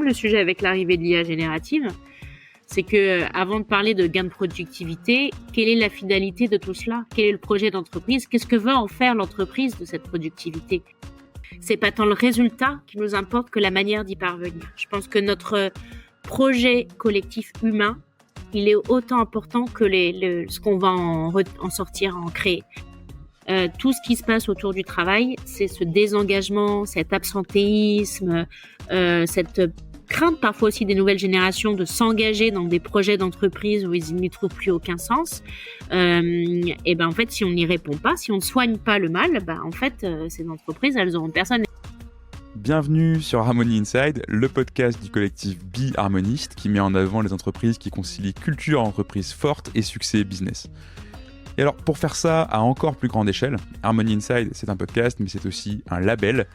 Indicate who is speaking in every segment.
Speaker 1: Le sujet avec l'arrivée de l'IA générative, c'est que avant de parler de gain de productivité, quelle est la finalité de tout cela? Quel est le projet d'entreprise? Qu'est-ce que veut en faire l'entreprise de cette productivité? C'est pas tant le résultat qui nous importe que la manière d'y parvenir. Je pense que notre projet collectif humain, il est autant important que ce qu'on va en sortir, en créer. Tout ce qui se passe autour du travail, c'est ce désengagement, cet absentéisme, cette crainte parfois aussi des nouvelles générations de s'engager dans des projets d'entreprise où ils n'y trouvent plus aucun sens. Et ben en fait, si on n'y répond pas, si on ne soigne pas le mal, en fait, ces entreprises, elles auront personne.
Speaker 2: Bienvenue sur Harmony Inside, le podcast du collectif Be Harmoniste qui met en avant les entreprises qui concilient culture entreprise forte et succès business. Et alors, pour faire ça à encore plus grande échelle, Harmony Inside, c'est un podcast, mais c'est aussi un label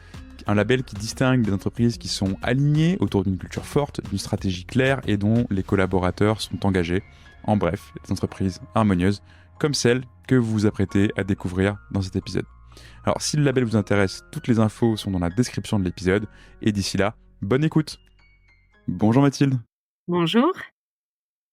Speaker 2: qui distingue des entreprises qui sont alignées autour d'une culture forte, d'une stratégie claire et dont les collaborateurs sont engagés. En bref, des entreprises harmonieuses, comme celle que vous vous apprêtez à découvrir dans cet épisode. Alors, si le label vous intéresse, toutes les infos sont dans la description de l'épisode. Et d'ici là, bonne écoute. Bonjour Mathilde.
Speaker 1: Bonjour.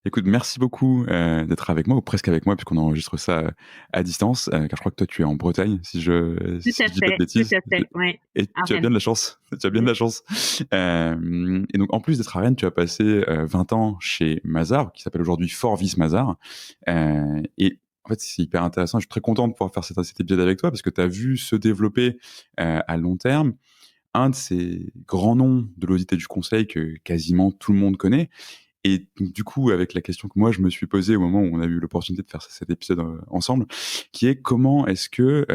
Speaker 2: Écoute, merci beaucoup d'être avec moi, ou presque avec moi, puisqu'on enregistre ça à distance, car je crois que toi, tu es en Bretagne, si je dis pas de bêtises.
Speaker 1: Tout à fait, ouais.
Speaker 2: Et tu as bien de la chance. Et donc, en plus d'être à Rennes, tu as passé 20 ans chez Mazars, qui s'appelle aujourd'hui Forvis Mazars. Et en fait, c'est hyper intéressant. Je suis très content de pouvoir faire cet épisode avec toi, parce que tu as vu se développer à long terme un de ces grands noms de l'audit et du conseil que quasiment tout le monde connaît. Et donc, du coup, avec la question que moi, je me suis posée au moment où on a eu l'opportunité de faire cet épisode ensemble, qui est comment est-ce que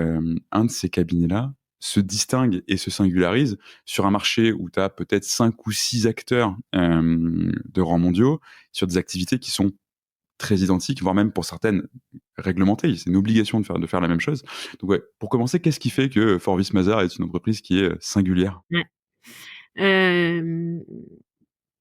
Speaker 2: un de ces cabinets-là se distingue et se singularise sur un marché où tu as peut-être 5 ou 6 acteurs de rang mondiaux sur des activités qui sont très identiques, voire même pour certaines réglementées. C'est une obligation de faire la même chose. Donc ouais, pour commencer, qu'est-ce qui fait que Forvis Mazars est une entreprise qui est singulière?
Speaker 1: Ouais.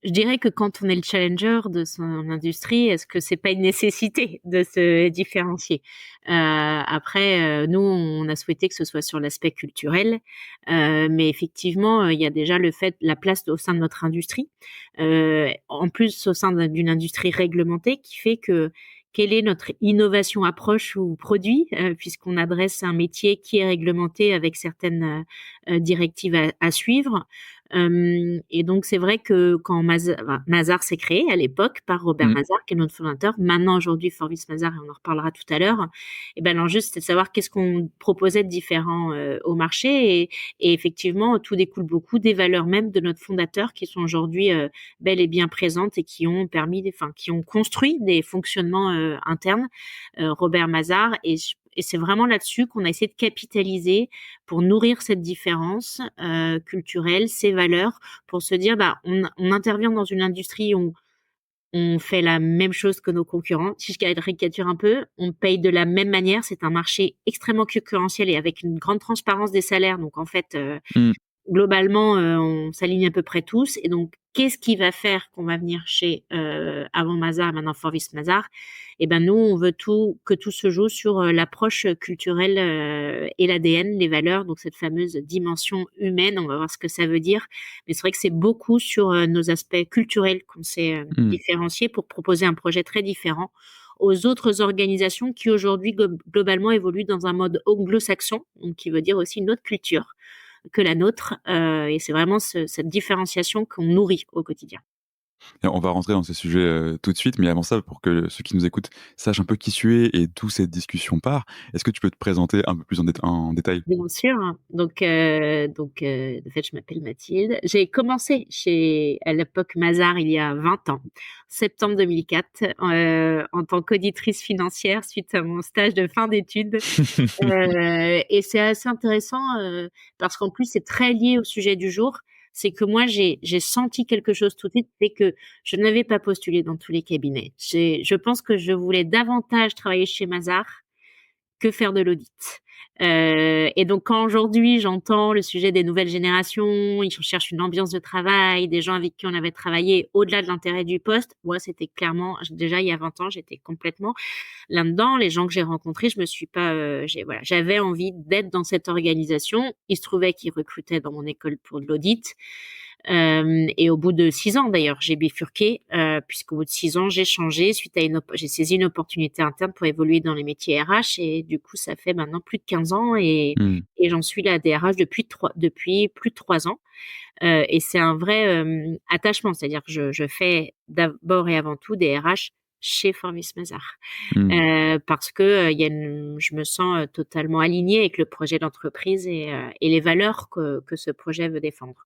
Speaker 1: Je dirais que quand on est le challenger de son industrie, est-ce que c'est pas une nécessité de se différencier? Après, nous, on a souhaité que ce soit sur l'aspect culturel, mais effectivement, il y a déjà la place au sein de notre industrie, en plus au sein d'une industrie réglementée qui fait que quelle est notre innovation approche ou produit, puisqu'on adresse un métier qui est réglementé avec certaines directives à suivre. Et donc c'est vrai que quand Mazars s'est créé à l'époque par Robert Mazars, qui est notre fondateur, maintenant aujourd'hui Forvis Mazars, et on en reparlera tout à l'heure, et ben l'enjeu c'était de savoir qu'est-ce qu'on proposait de différent au marché, et effectivement tout découle beaucoup des valeurs même de notre fondateur qui sont aujourd'hui bel et bien présentes et qui ont qui ont construit des fonctionnements internes, Robert Mazars, et c'est vraiment là-dessus qu'on a essayé de capitaliser pour nourrir cette différence culturelle, ces valeurs, pour se dire, on intervient dans une industrie où on fait la même chose que nos concurrents. Si je caricature un peu, on paye de la même manière. C'est un marché extrêmement concurrentiel et avec une grande transparence des salaires. Donc en fait, globalement, on s'aligne à peu près tous. Et donc, qu'est-ce qui va faire qu'on va venir chez avant Mazars, maintenant Forvis Mazars? Eh ben nous, on veut que tout se joue sur l'approche culturelle et l'ADN, les valeurs, donc cette fameuse dimension humaine. On va voir ce que ça veut dire. Mais c'est vrai que c'est beaucoup sur nos aspects culturels qu'on s'est différenciés pour proposer un projet très différent aux autres organisations qui aujourd'hui globalement évoluent dans un mode anglo-saxon, donc qui veut dire aussi une autre culture que la nôtre, et c'est vraiment cette différenciation qu'on nourrit au quotidien.
Speaker 2: Et on va rentrer dans ces sujets tout de suite, mais avant ça, pour que ceux qui nous écoutent sachent un peu qui tu es et d'où cette discussion part, est-ce que tu peux te présenter un peu plus en détail?
Speaker 1: Bien sûr. Donc, de fait, je m'appelle Mathilde. J'ai commencé à l'époque Mazars il y a 20 ans, septembre 2004, en tant qu'auditrice financière suite à mon stage de fin d'études. Et c'est assez intéressant parce qu'en plus, c'est très lié au sujet du jour. C'est que moi, j'ai senti quelque chose tout de suite, c'est que je n'avais pas postulé dans tous les cabinets. Je pense que je voulais davantage travailler chez Mazars que faire de l'audit. Et donc quand aujourd'hui j'entends le sujet des nouvelles générations, ils cherchent une ambiance de travail, des gens avec qui on avait travaillé au-delà de l'intérêt du poste, moi c'était clairement, déjà il y a 20 ans, j'étais complètement là-dedans. Les gens que j'ai rencontrés, je me suis pas, j'avais envie d'être dans cette organisation. Il se trouvait qu'ils recrutaient dans mon école pour de l'audit. Et au bout de 6 ans, d'ailleurs, j'ai bifurqué, puisqu'au bout de 6 ans, j'ai changé suite à j'ai saisi une opportunité interne pour évoluer dans les métiers RH. Et du coup, ça fait maintenant plus de 15 ans
Speaker 2: Hmm.
Speaker 1: et j'en suis la DRH depuis plus de 3 ans. Et c'est un vrai attachement, c'est-à-dire que je fais d'abord et avant tout des RH chez Forvis Mazars.
Speaker 2: Hmm.
Speaker 1: Parce que je me sens totalement alignée avec le projet d'entreprise et les valeurs que ce projet veut défendre.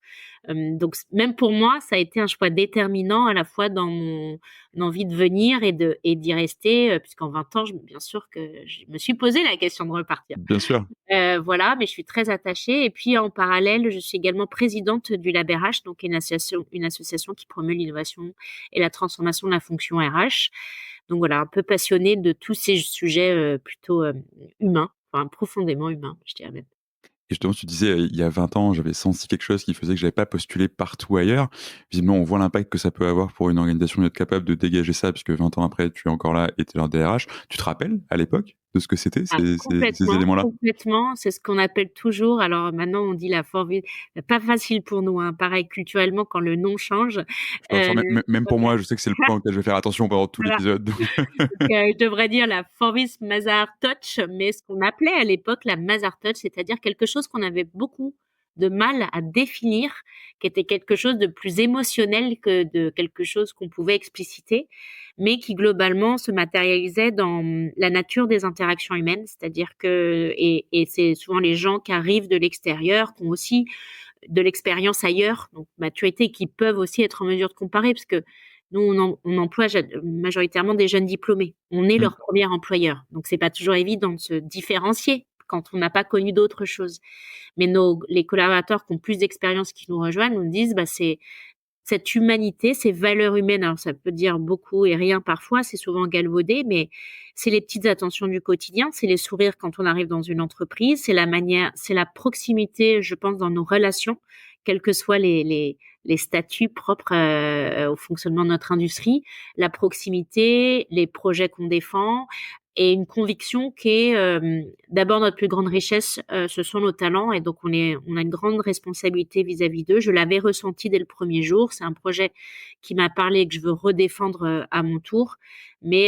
Speaker 1: Donc même pour moi, ça a été un choix déterminant à la fois dans mon envie de venir et d'y rester, puisqu'en 20 ans, bien sûr que je me suis posé la question de repartir.
Speaker 2: Bien sûr.
Speaker 1: Voilà, mais je suis très attachée. Et puis en parallèle, je suis également présidente du Lab RH, donc une association qui promeut l'innovation et la transformation de la fonction RH. Donc voilà, un peu passionnée de tous ces sujets plutôt humains, enfin profondément humains, je dirais même.
Speaker 2: Et justement, tu disais, il y a 20 ans, j'avais senti quelque chose qui faisait que j'avais pas postulé partout ailleurs. Visiblement, on voit l'impact que ça peut avoir pour une organisation d'être capable de dégager ça, puisque 20 ans après, tu es encore là et tu es leur DRH. Tu te rappelles, à l'époque, de ce que c'était,
Speaker 1: Ah,
Speaker 2: ces
Speaker 1: complètement,
Speaker 2: éléments-là?
Speaker 1: complètement. C'est ce qu'on appelle toujours. Alors maintenant, on dit la forme, pas facile pour nous, hein. Pareil, culturellement, quand le nom change.
Speaker 2: Je peux dire, même pour moi, je sais que c'est le point auquel je vais faire attention pendant tout
Speaker 1: Voilà.
Speaker 2: l'épisode.
Speaker 1: Je devrais dire la Forvis Mazars Touch, mais ce qu'on appelait à l'époque la Mazars Touch, c'est-à-dire quelque chose qu'on avait beaucoup de mal à définir, qui était quelque chose de plus émotionnel que de quelque chose qu'on pouvait expliciter, mais qui globalement se matérialisait dans la nature des interactions humaines, c'est-à-dire que, et c'est souvent les gens qui arrivent de l'extérieur, qui ont aussi de l'expérience ailleurs, donc maturité, qui peuvent aussi être en mesure de comparer, parce que nous, on emploie majoritairement des jeunes diplômés. On est
Speaker 2: Mm.
Speaker 1: leur premier employeur, donc c'est pas toujours évident de se différencier quand on n'a pas connu d'autres choses. Mais les collaborateurs qui ont plus d'expérience qui nous rejoignent nous disent, bah, c'est cette humanité, ces valeurs humaines. Alors ça peut dire beaucoup et rien parfois, c'est souvent galvaudé, mais c'est les petites attentions du quotidien, c'est les sourires quand on arrive dans une entreprise, c'est la manière, c'est la proximité, je pense, dans nos relations, quels que soient les statuts propres au fonctionnement de notre industrie, la proximité, les projets qu'on défend, et une conviction qui est d'abord notre plus grande richesse, ce sont nos talents, et donc on a une grande responsabilité vis-à-vis d'eux. Je l'avais ressenti dès le premier jour. C'est un projet qui m'a parlé et que je veux redéfendre à mon tour, mais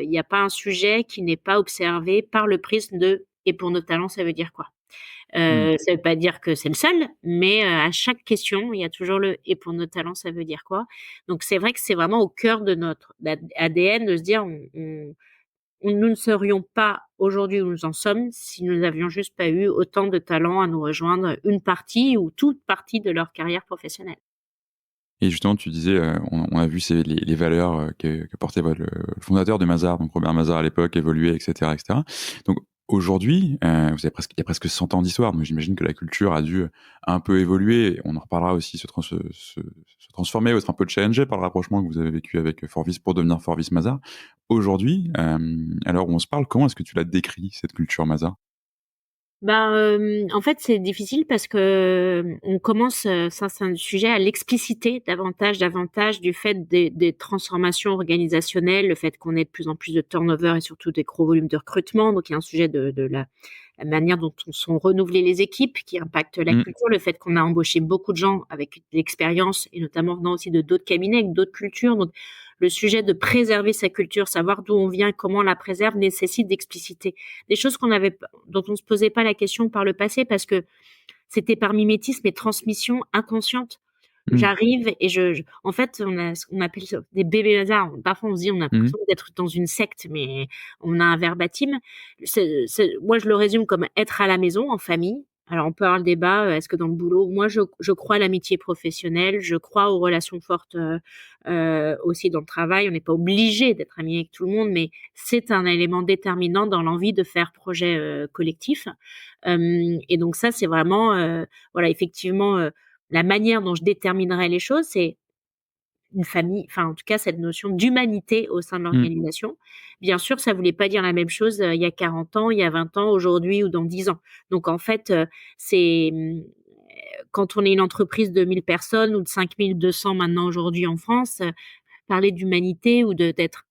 Speaker 1: il n'y a pas un sujet qui n'est pas observé par le prisme de et pour nos talents, ça veut dire quoi?
Speaker 2: Mm.
Speaker 1: Ça veut pas dire que c'est le seul, mais à chaque question, il y a toujours le et pour nos talents, ça veut dire quoi? Donc c'est vrai que c'est vraiment au cœur de notre ADN de se dire nous ne serions pas aujourd'hui où nous en sommes si nous n'avions juste pas eu autant de talents à nous rejoindre une partie ou toute partie de leur carrière professionnelle.
Speaker 2: Et justement, tu disais, on a vu les valeurs que portait le fondateur de Mazars, donc Robert Mazars à l'époque, évoluer, etc., etc. Donc aujourd'hui, il y a presque 100 ans d'histoire, donc j'imagine que la culture a dû un peu évoluer. On en reparlera aussi, se transformer, être un peu challengé par le rapprochement que vous avez vécu avec Forvis pour devenir Forvis Mazars. Aujourd'hui, alors où on se parle, comment est-ce que tu la décris, cette culture Mazars?
Speaker 1: Ben, en fait, c'est difficile parce que on commence, ça c'est un sujet, à l'expliciter davantage du fait des transformations organisationnelles, le fait qu'on ait de plus en plus de turnover et surtout des gros volumes de recrutement. Donc il y a un sujet de la manière dont sont renouvelées les équipes qui impacte la
Speaker 2: Mm.
Speaker 1: culture, le fait qu'on a embauché beaucoup de gens avec de l'expérience et notamment venant aussi de d'autres cabinets avec d'autres cultures. Donc le sujet de préserver sa culture, savoir d'où on vient, comment on la préserve, nécessite d'expliciter des choses dont on se posait pas la question par le passé parce que c'était par mimétisme et transmission inconsciente.
Speaker 2: Mm.
Speaker 1: J'arrive et en fait, on appelle ça des bébés Mazars. Parfois, on se dit, on a
Speaker 2: Mm.
Speaker 1: l'impression d'être dans une secte, mais on a un verbatim. Moi, je le résume comme être à la maison, en famille. Alors, on peut avoir le débat, est-ce que dans le boulot, moi, je crois à l'amitié professionnelle, je crois aux relations fortes aussi dans le travail. On n'est pas obligé d'être ami avec tout le monde, mais c'est un élément déterminant dans l'envie de faire projet collectif. Et donc ça, c'est vraiment, voilà, effectivement, la manière dont je déterminerais les choses, c'est une famille, enfin en tout cas cette notion d'humanité au sein de
Speaker 2: Mm.
Speaker 1: l'organisation. Bien sûr, ça voulait pas dire la même chose il y a 40 ans, il y a 20 ans, aujourd'hui ou dans 10 ans. Donc en fait, c'est quand on est une entreprise de 1000 personnes ou de 5200 maintenant aujourd'hui en France, parler d'humanité ou d'être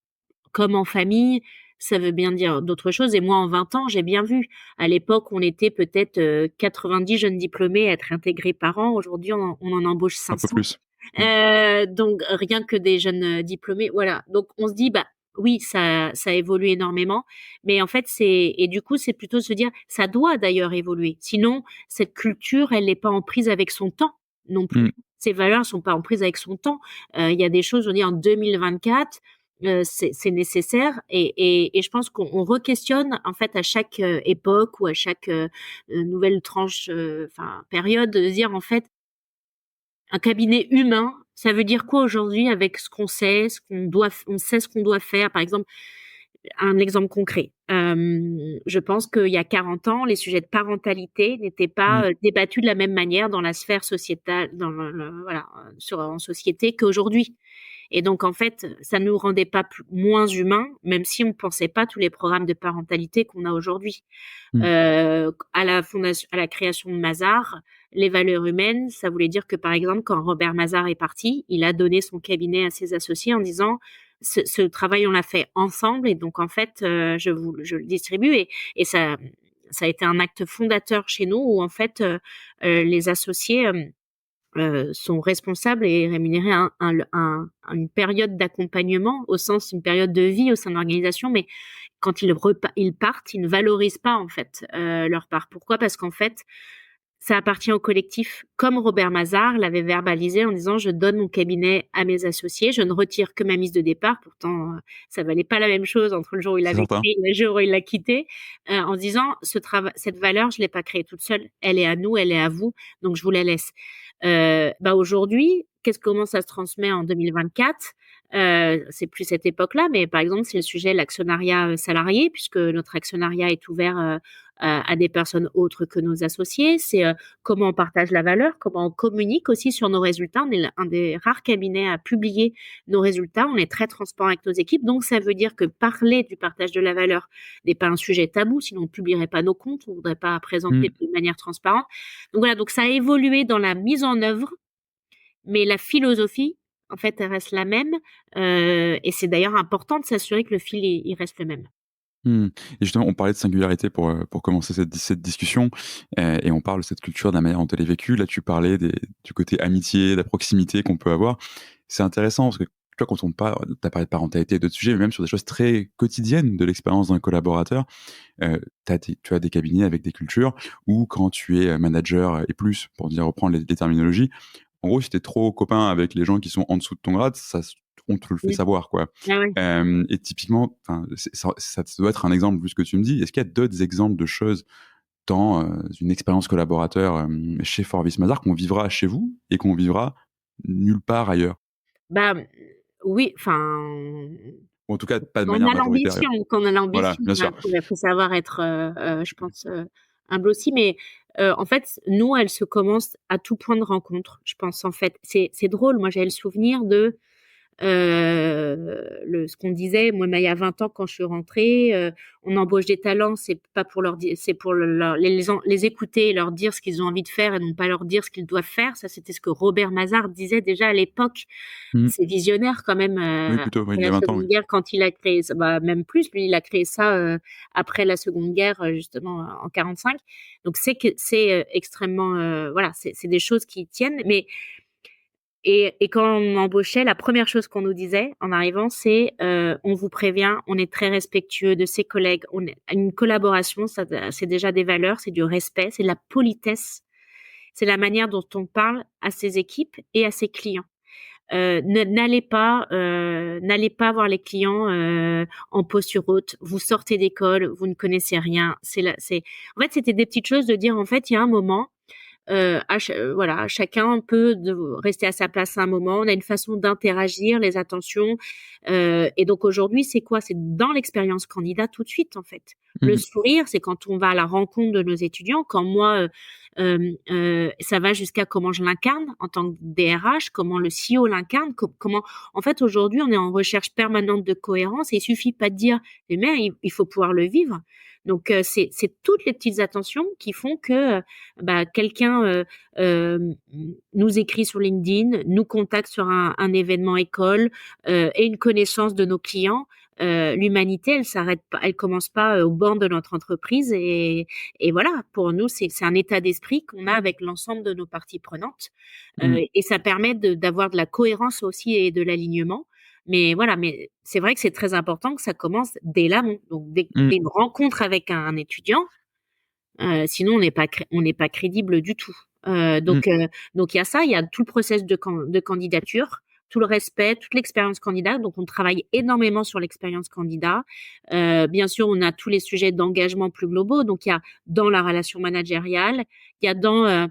Speaker 1: comme en famille, ça veut bien dire d'autres choses. Et moi, en 20 ans, j'ai bien vu. À l'époque, on était peut-être 90 jeunes diplômés à être intégrés par an. Aujourd'hui, on en embauche
Speaker 2: Un peu
Speaker 1: 500.
Speaker 2: plus. Mm.
Speaker 1: Donc rien que des jeunes diplômés, voilà. Donc on se dit bah oui, ça évolue énormément, mais en fait et du coup c'est plutôt se dire ça doit d'ailleurs évoluer. Sinon cette culture elle n'est pas en prise avec son temps non
Speaker 2: Mm.
Speaker 1: plus. Ces valeurs sont pas en prise avec son temps. Il y a des choses, je dis en 2024. C'est nécessaire et je pense qu'on re-questionne en fait à chaque époque ou à chaque nouvelle tranche, enfin période, de dire en fait un cabinet humain, ça veut dire quoi aujourd'hui avec ce qu'on sait, on sait ce qu'on doit faire. Par exemple, un exemple concret. Je pense qu'il y a 40 ans, les sujets de parentalité n'étaient
Speaker 2: Mm.
Speaker 1: pas débattus de la même manière dans la sphère sociétale, voilà, en société qu'aujourd'hui. Et donc, en fait, ça nous rendait pas moins humains, même si on pensait pas tous les programmes de parentalité qu'on a aujourd'hui.
Speaker 2: Mm.
Speaker 1: À la fondation, à la création de Mazars, les valeurs humaines, ça voulait dire que, par exemple, quand Robert Mazars est parti, il a donné son cabinet à ses associés en disant ce travail, on l'a fait ensemble et donc, en fait, je le distribue et ça a été un acte fondateur chez nous où, en fait, les associés, sont responsables et rémunérés une période d'accompagnement au sens une période de vie au sein de l'organisation, mais quand ils partent, ils ne valorisent pas en fait leur part. Pourquoi? Parce qu'en fait, ça appartient au collectif, comme Robert Mazars l'avait verbalisé en disant je donne mon cabinet à mes associés, je ne retire que ma mise de départ. Pourtant, ça valait pas la même chose entre le jour où il
Speaker 2: C'est
Speaker 1: l'avait
Speaker 2: certain.
Speaker 1: créé et le jour où il l'a quitté, en se disant cette valeur, je l'ai pas créée toute seule, elle est à nous, elle est à vous, donc je vous la laisse. Bah aujourd'hui, comment ça se transmet en 2024? C'est plus cette époque-là, mais par exemple, c'est le sujet de l'actionnariat salarié, puisque notre actionnariat est ouvert à des personnes autres que nos associés. C'est comment on partage la valeur, comment on communique aussi sur nos résultats. On est un des rares cabinets à publier nos résultats. On est très transparent avec nos équipes. Donc, ça veut dire que parler du partage de la valeur n'est pas un sujet tabou, sinon on ne publierait pas nos comptes, on ne voudrait pas présenter
Speaker 2: Mm.
Speaker 1: de manière transparente. Donc voilà, donc ça a évolué dans la mise en œuvre, mais la philosophie, en fait, elle reste la même. Et c'est d'ailleurs important de s'assurer que le fil, il reste le même.
Speaker 2: Mm. Et justement, on parlait de singularité pour commencer cette discussion, et on parle de cette culture de la manière dont elle est vécue. Là, tu parlais du côté amitié, de la proximité qu'on peut avoir. C'est intéressant parce que tu vois, quand on parle, tu as parlé de parentalité et d'autres sujets, mais même sur des choses très quotidiennes de l'expérience d'un collaborateur, tu as des cabinets avec des cultures où quand tu es manager et plus, pour dire reprendre les terminologies, en gros, si tu es trop copain avec les gens qui sont en dessous de ton grade, on te le fait
Speaker 1: Mmh.
Speaker 2: savoir, quoi.
Speaker 1: Ah ouais.
Speaker 2: Et typiquement, ça doit être un exemple vu ce que tu me dis. Est-ce qu'il y a d'autres exemples de choses dans une expérience collaborateur chez Forvis Mazars qu'on vivra chez vous et qu'on vivra nulle part ailleurs?
Speaker 1: Bah, oui, enfin,
Speaker 2: Ou en tout cas, pas de manière majoritaire ailleurs.
Speaker 1: quand on a
Speaker 2: Voilà,
Speaker 1: l'ambition,
Speaker 2: bien sûr.
Speaker 1: faut savoir être, je pense, humble aussi. Mais, en fait, nous, elle se commence à tout point de rencontre, je pense, en fait. C'est drôle, moi, j'ai le souvenir de ce qu'on disait, moi, mais il y a 20 ans, quand je suis rentrée, on embauche des talents, c'est pas pour leur dire, c'est pour les écouter et leur dire ce qu'ils ont envie de faire et non pas leur dire ce qu'ils doivent faire. Ça, c'était ce que Robert Mazars disait déjà à l'époque.
Speaker 2: Mmh.
Speaker 1: C'est visionnaire quand même,
Speaker 2: Oui, plutôt, oui,
Speaker 1: après
Speaker 2: il y a
Speaker 1: la
Speaker 2: 20 ans, oui.
Speaker 1: Seconde Guerre, quand il a créé ça, bah, même plus, lui, il a créé ça, après la Seconde Guerre, justement, en 45. Donc c'est extrêmement, voilà, c'est des choses qui tiennent, mais et quand on embauchait, la première chose qu'on nous disait en arrivant, c'est on vous prévient, on est très respectueux de ses collègues. Une collaboration, ça, c'est déjà des valeurs, c'est du respect, c'est de la politesse, c'est la manière dont on parle à ses équipes et à ses clients. N'allez pas voir les clients en posture haute. Vous sortez d'école, vous ne connaissez rien. En fait, c'était des petites choses de dire en fait, il y a un moment. Voilà, chacun peut rester à sa place à un moment. On a une façon d'interagir, les attentions. Et donc aujourd'hui, c'est quoi? C'est dans l'expérience candidat tout de suite, en fait. Le
Speaker 2: Mmh.
Speaker 1: sourire, c'est quand on va à la rencontre de nos étudiants. Quand moi, ça va jusqu'à comment je l'incarne en tant que DRH, comment le CEO l'incarne, comment. En fait, aujourd'hui, on est en recherche permanente de cohérence. Et il suffit pas de dire, mais il faut pouvoir le vivre. Donc c'est toutes les petites attentions qui font que bah, quelqu'un nous écrit sur LinkedIn, nous contacte sur un événement école et une connaissance de nos clients. l'humanité, elle s'arrête pas, elle commence pas au banc de notre entreprise et voilà. Pour nous, c'est un état d'esprit qu'on a avec l'ensemble de nos parties prenantes,
Speaker 2: Mm.
Speaker 1: et ça permet d'avoir de la cohérence aussi et de l'alignement. Mais voilà, mais c'est vrai que c'est très important que ça commence dès l'amont. Donc
Speaker 2: Mm.
Speaker 1: dès une rencontre avec un étudiant, sinon on n'est pas crédible du tout.
Speaker 2: Mm.
Speaker 1: Donc il y a ça, il y a tout le process de candidature, tout le respect, toute l'expérience candidat. Donc on travaille énormément sur l'expérience candidat. Bien sûr, on a tous les sujets d'engagement plus globaux. Donc il y a dans la relation managériale, il y a dans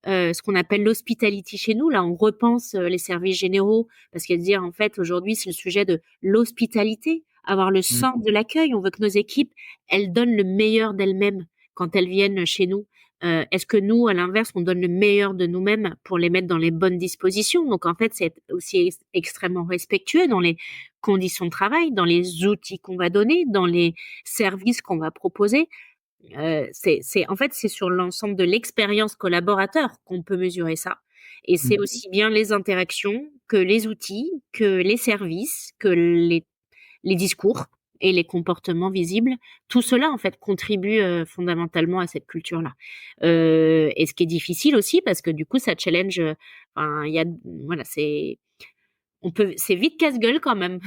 Speaker 1: ce qu'on appelle l'hospitality chez nous. Là, on repense les services généraux parce qu'à dire en fait aujourd'hui c'est le sujet de l'hospitalité, avoir le
Speaker 2: Mm.
Speaker 1: sens de l'accueil. On veut que nos équipes elles donnent le meilleur d'elles-mêmes quand elles viennent chez nous. Est-ce que nous, à l'inverse, on donne le meilleur de nous-mêmes pour les mettre dans les bonnes dispositions? Donc en fait, c'est aussi extrêmement respectueux dans les conditions de travail, dans les outils qu'on va donner, dans les services qu'on va proposer. En fait, c'est sur l'ensemble de l'expérience collaborateur qu'on peut mesurer ça. Et c'est
Speaker 2: Mm.
Speaker 1: aussi bien les interactions que les outils, que les services, que les discours et les comportements visibles. Tout cela, en fait, contribue fondamentalement à cette culture-là. Et ce qui est difficile aussi, parce que du coup, ça challenge. Enfin, il y a, voilà, c'est vite casse-gueule quand même.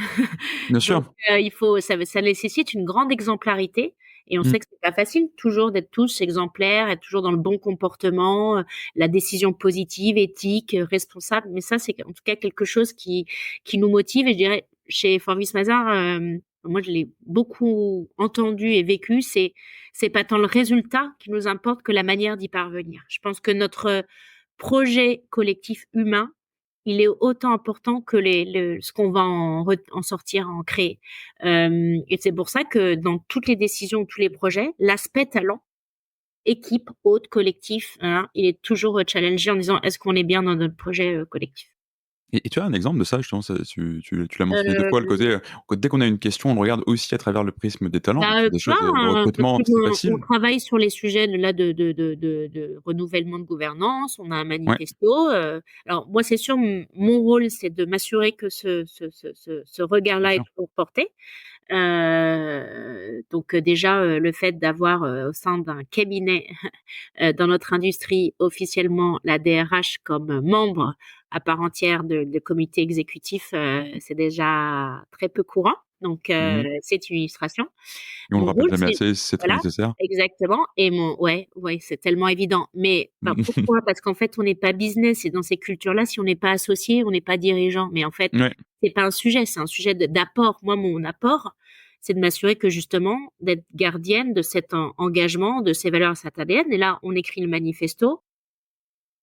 Speaker 2: Bien
Speaker 1: Donc,
Speaker 2: sûr.
Speaker 1: ça nécessite une grande exemplarité. Et on
Speaker 2: Mm.
Speaker 1: sait que c'est pas facile toujours d'être tous exemplaires, être toujours dans le bon comportement, la décision positive, éthique, responsable. Mais ça, c'est en tout cas quelque chose qui nous motive. Et je dirais, chez Forvis Mazars, moi, je l'ai beaucoup entendu et vécu. C'est pas tant le résultat qui nous importe que la manière d'y parvenir. Je pense que notre projet collectif humain, il est autant important que ce qu'on va en sortir, en créer. Et c'est pour ça que dans toutes les décisions, tous les projets, l'aspect talent, équipe, hôte, collectif, hein, il est toujours challengé en disant est-ce qu'on est bien dans notre projet collectif.
Speaker 2: Et tu as un exemple de ça, justement, tu l'as mentionné 2 fois, le côté,
Speaker 1: Euh,
Speaker 2: dès qu'on a une question, on le regarde aussi à travers le prisme des talents, donc
Speaker 1: Bah,
Speaker 2: sur des
Speaker 1: plein,
Speaker 2: choses, de
Speaker 1: hein, parce
Speaker 2: recrutement,
Speaker 1: que
Speaker 2: c'est
Speaker 1: on
Speaker 2: facile.
Speaker 1: travaille sur les sujets là de renouvellement de gouvernance. On a un
Speaker 2: Ouais.
Speaker 1: manifesto. Alors moi, c'est sûr, mon rôle, c'est de m'assurer que ce
Speaker 2: Bien
Speaker 1: regard-là est
Speaker 2: sûr.
Speaker 1: toujours porté. Donc déjà, le fait d'avoir au sein d'un cabinet dans notre industrie officiellement la DRH comme membre à part entière de comité exécutif, c'est déjà très peu courant. Donc
Speaker 2: Mmh.
Speaker 1: c'est une illustration.
Speaker 2: Et on le
Speaker 1: Mon
Speaker 2: rappelle
Speaker 1: rôle,
Speaker 2: jamais
Speaker 1: c'est
Speaker 2: assez, c'est très
Speaker 1: voilà,
Speaker 2: nécessaire.
Speaker 1: exactement. Et ouais, c'est tellement évident. Mais bah, pourquoi? Parce qu'en fait, on n'est pas business et dans ces cultures-là, si on n'est pas associé, on n'est pas dirigeant. Mais en fait,
Speaker 2: Ouais.
Speaker 1: c'est pas un sujet, c'est un sujet d'apport. Moi, mon apport, c'est de m'assurer que justement, d'être gardienne de cet engagement, de ces valeurs, cette ADN. Et là, on écrit le manifesto.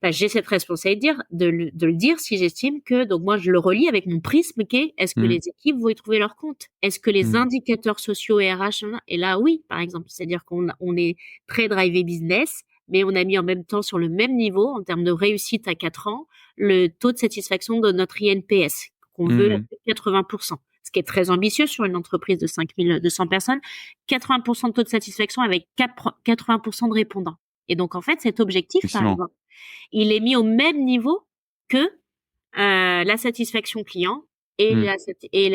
Speaker 1: Bah, j'ai cette responsabilité de le dire si j'estime que, donc moi, je le relie avec mon prisme qui est, est-ce que
Speaker 2: Mmh.
Speaker 1: les équipes vont y trouver leur compte? Est-ce que les
Speaker 2: Mmh.
Speaker 1: indicateurs sociaux et RH, et là, oui, par exemple. C'est-à-dire on est très drivé business, mais on a mis en même temps sur le même niveau, en termes de réussite à 4 ans, le taux de satisfaction de notre INPS, qu'on veut à
Speaker 2: Mmh.
Speaker 1: 80%. Ce qui est très ambitieux sur une entreprise de 5200 personnes. 80% de taux de satisfaction avec 80% de répondants. Et donc, en fait, cet objectif, par
Speaker 2: Effectivement.
Speaker 1: exemple, il est mis au même niveau que la satisfaction client et,
Speaker 2: Mmh.
Speaker 1: et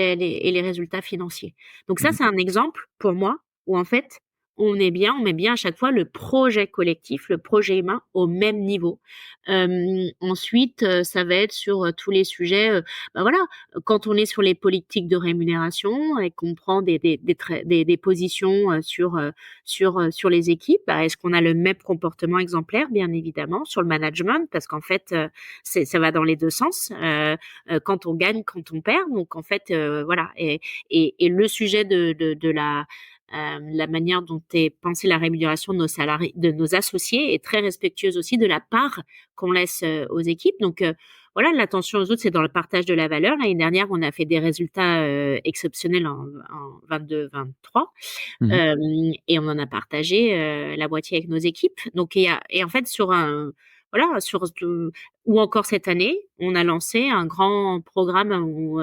Speaker 1: les résultats financiers. Donc ça,
Speaker 2: Mmh.
Speaker 1: c'est un exemple pour moi où en fait, on met bien à chaque fois le projet collectif, le projet humain au même niveau. Ensuite, ça va être sur tous les sujets. Bah voilà, quand on est sur les politiques de rémunération et qu'on prend des positions sur les équipes, bah, est-ce qu'on a le même comportement exemplaire, bien évidemment, sur le management, parce qu'en fait, ça va dans les deux sens. Quand on gagne, quand on perd. Donc en fait, voilà. Et le sujet de la manière dont est pensée la rémunération de nos salariés, de nos associés, est très respectueuse aussi de la part qu'on laisse aux équipes. Donc voilà, l'attention aux autres, c'est dans le partage de la valeur. L'année dernière, on a fait des résultats exceptionnels en 22-23,
Speaker 2: Mmh.
Speaker 1: et on en a partagé la moitié avec nos équipes. Donc et en fait sur un voilà sur ou encore cette année, on a lancé un grand programme où,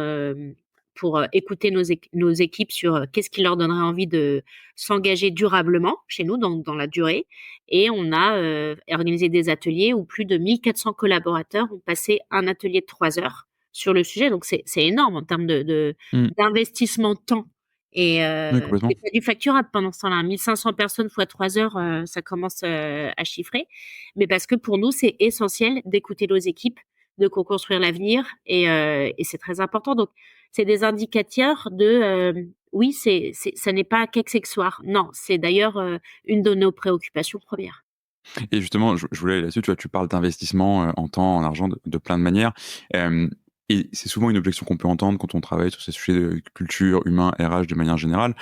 Speaker 1: pour écouter nos équipes sur qu'est-ce qui leur donnerait envie de s'engager durablement chez nous dans la durée. Et on a organisé des ateliers où plus de 1400 collaborateurs ont passé un atelier de 3 heures sur le sujet. Donc c'est énorme en termes
Speaker 2: Mmh.
Speaker 1: d'investissement temps Et
Speaker 2: Oui, complètement.
Speaker 1: c'est pas du facturable pendant ce temps-là. 1500 personnes fois 3 heures, ça commence à chiffrer. Mais parce que pour nous, c'est essentiel d'écouter nos équipes, de co-construire l'avenir, et c'est très important. Donc, c'est des indicateurs de, oui, ça n'est pas qu'accessoire. Non, c'est d'ailleurs une de nos préoccupations premières.
Speaker 2: Et justement, je voulais aller là-dessus, tu vois, tu parles d'investissement en temps, en argent, de plein de manières. Euh, et c'est souvent une objection qu'on peut entendre quand on travaille sur ces sujets de culture, humain, RH de manière générale.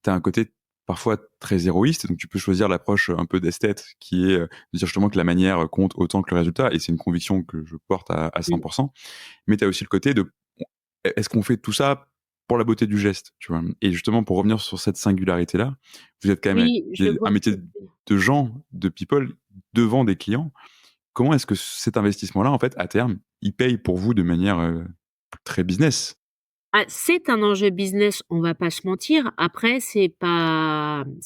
Speaker 2: Tu as un côté parfois très héroïste, donc tu peux choisir l'approche un peu d'esthète qui est de dire justement que la manière compte autant que le résultat, et c'est une conviction que je porte à
Speaker 1: Mm.
Speaker 2: 100%. Mais tu as aussi le côté de est-ce qu'on fait tout ça pour la beauté du geste, tu vois? Et justement, pour revenir sur cette singularité-là, vous êtes quand même
Speaker 1: Oui, je vois
Speaker 2: un
Speaker 1: ce que
Speaker 2: métier
Speaker 1: tu veux dire.
Speaker 2: de gens, de people, devant des clients. Comment est-ce que cet investissement-là, en fait, à terme, il paye pour vous de manière très business?
Speaker 1: Ah, c'est un enjeu business, on va pas se mentir. Après, c'est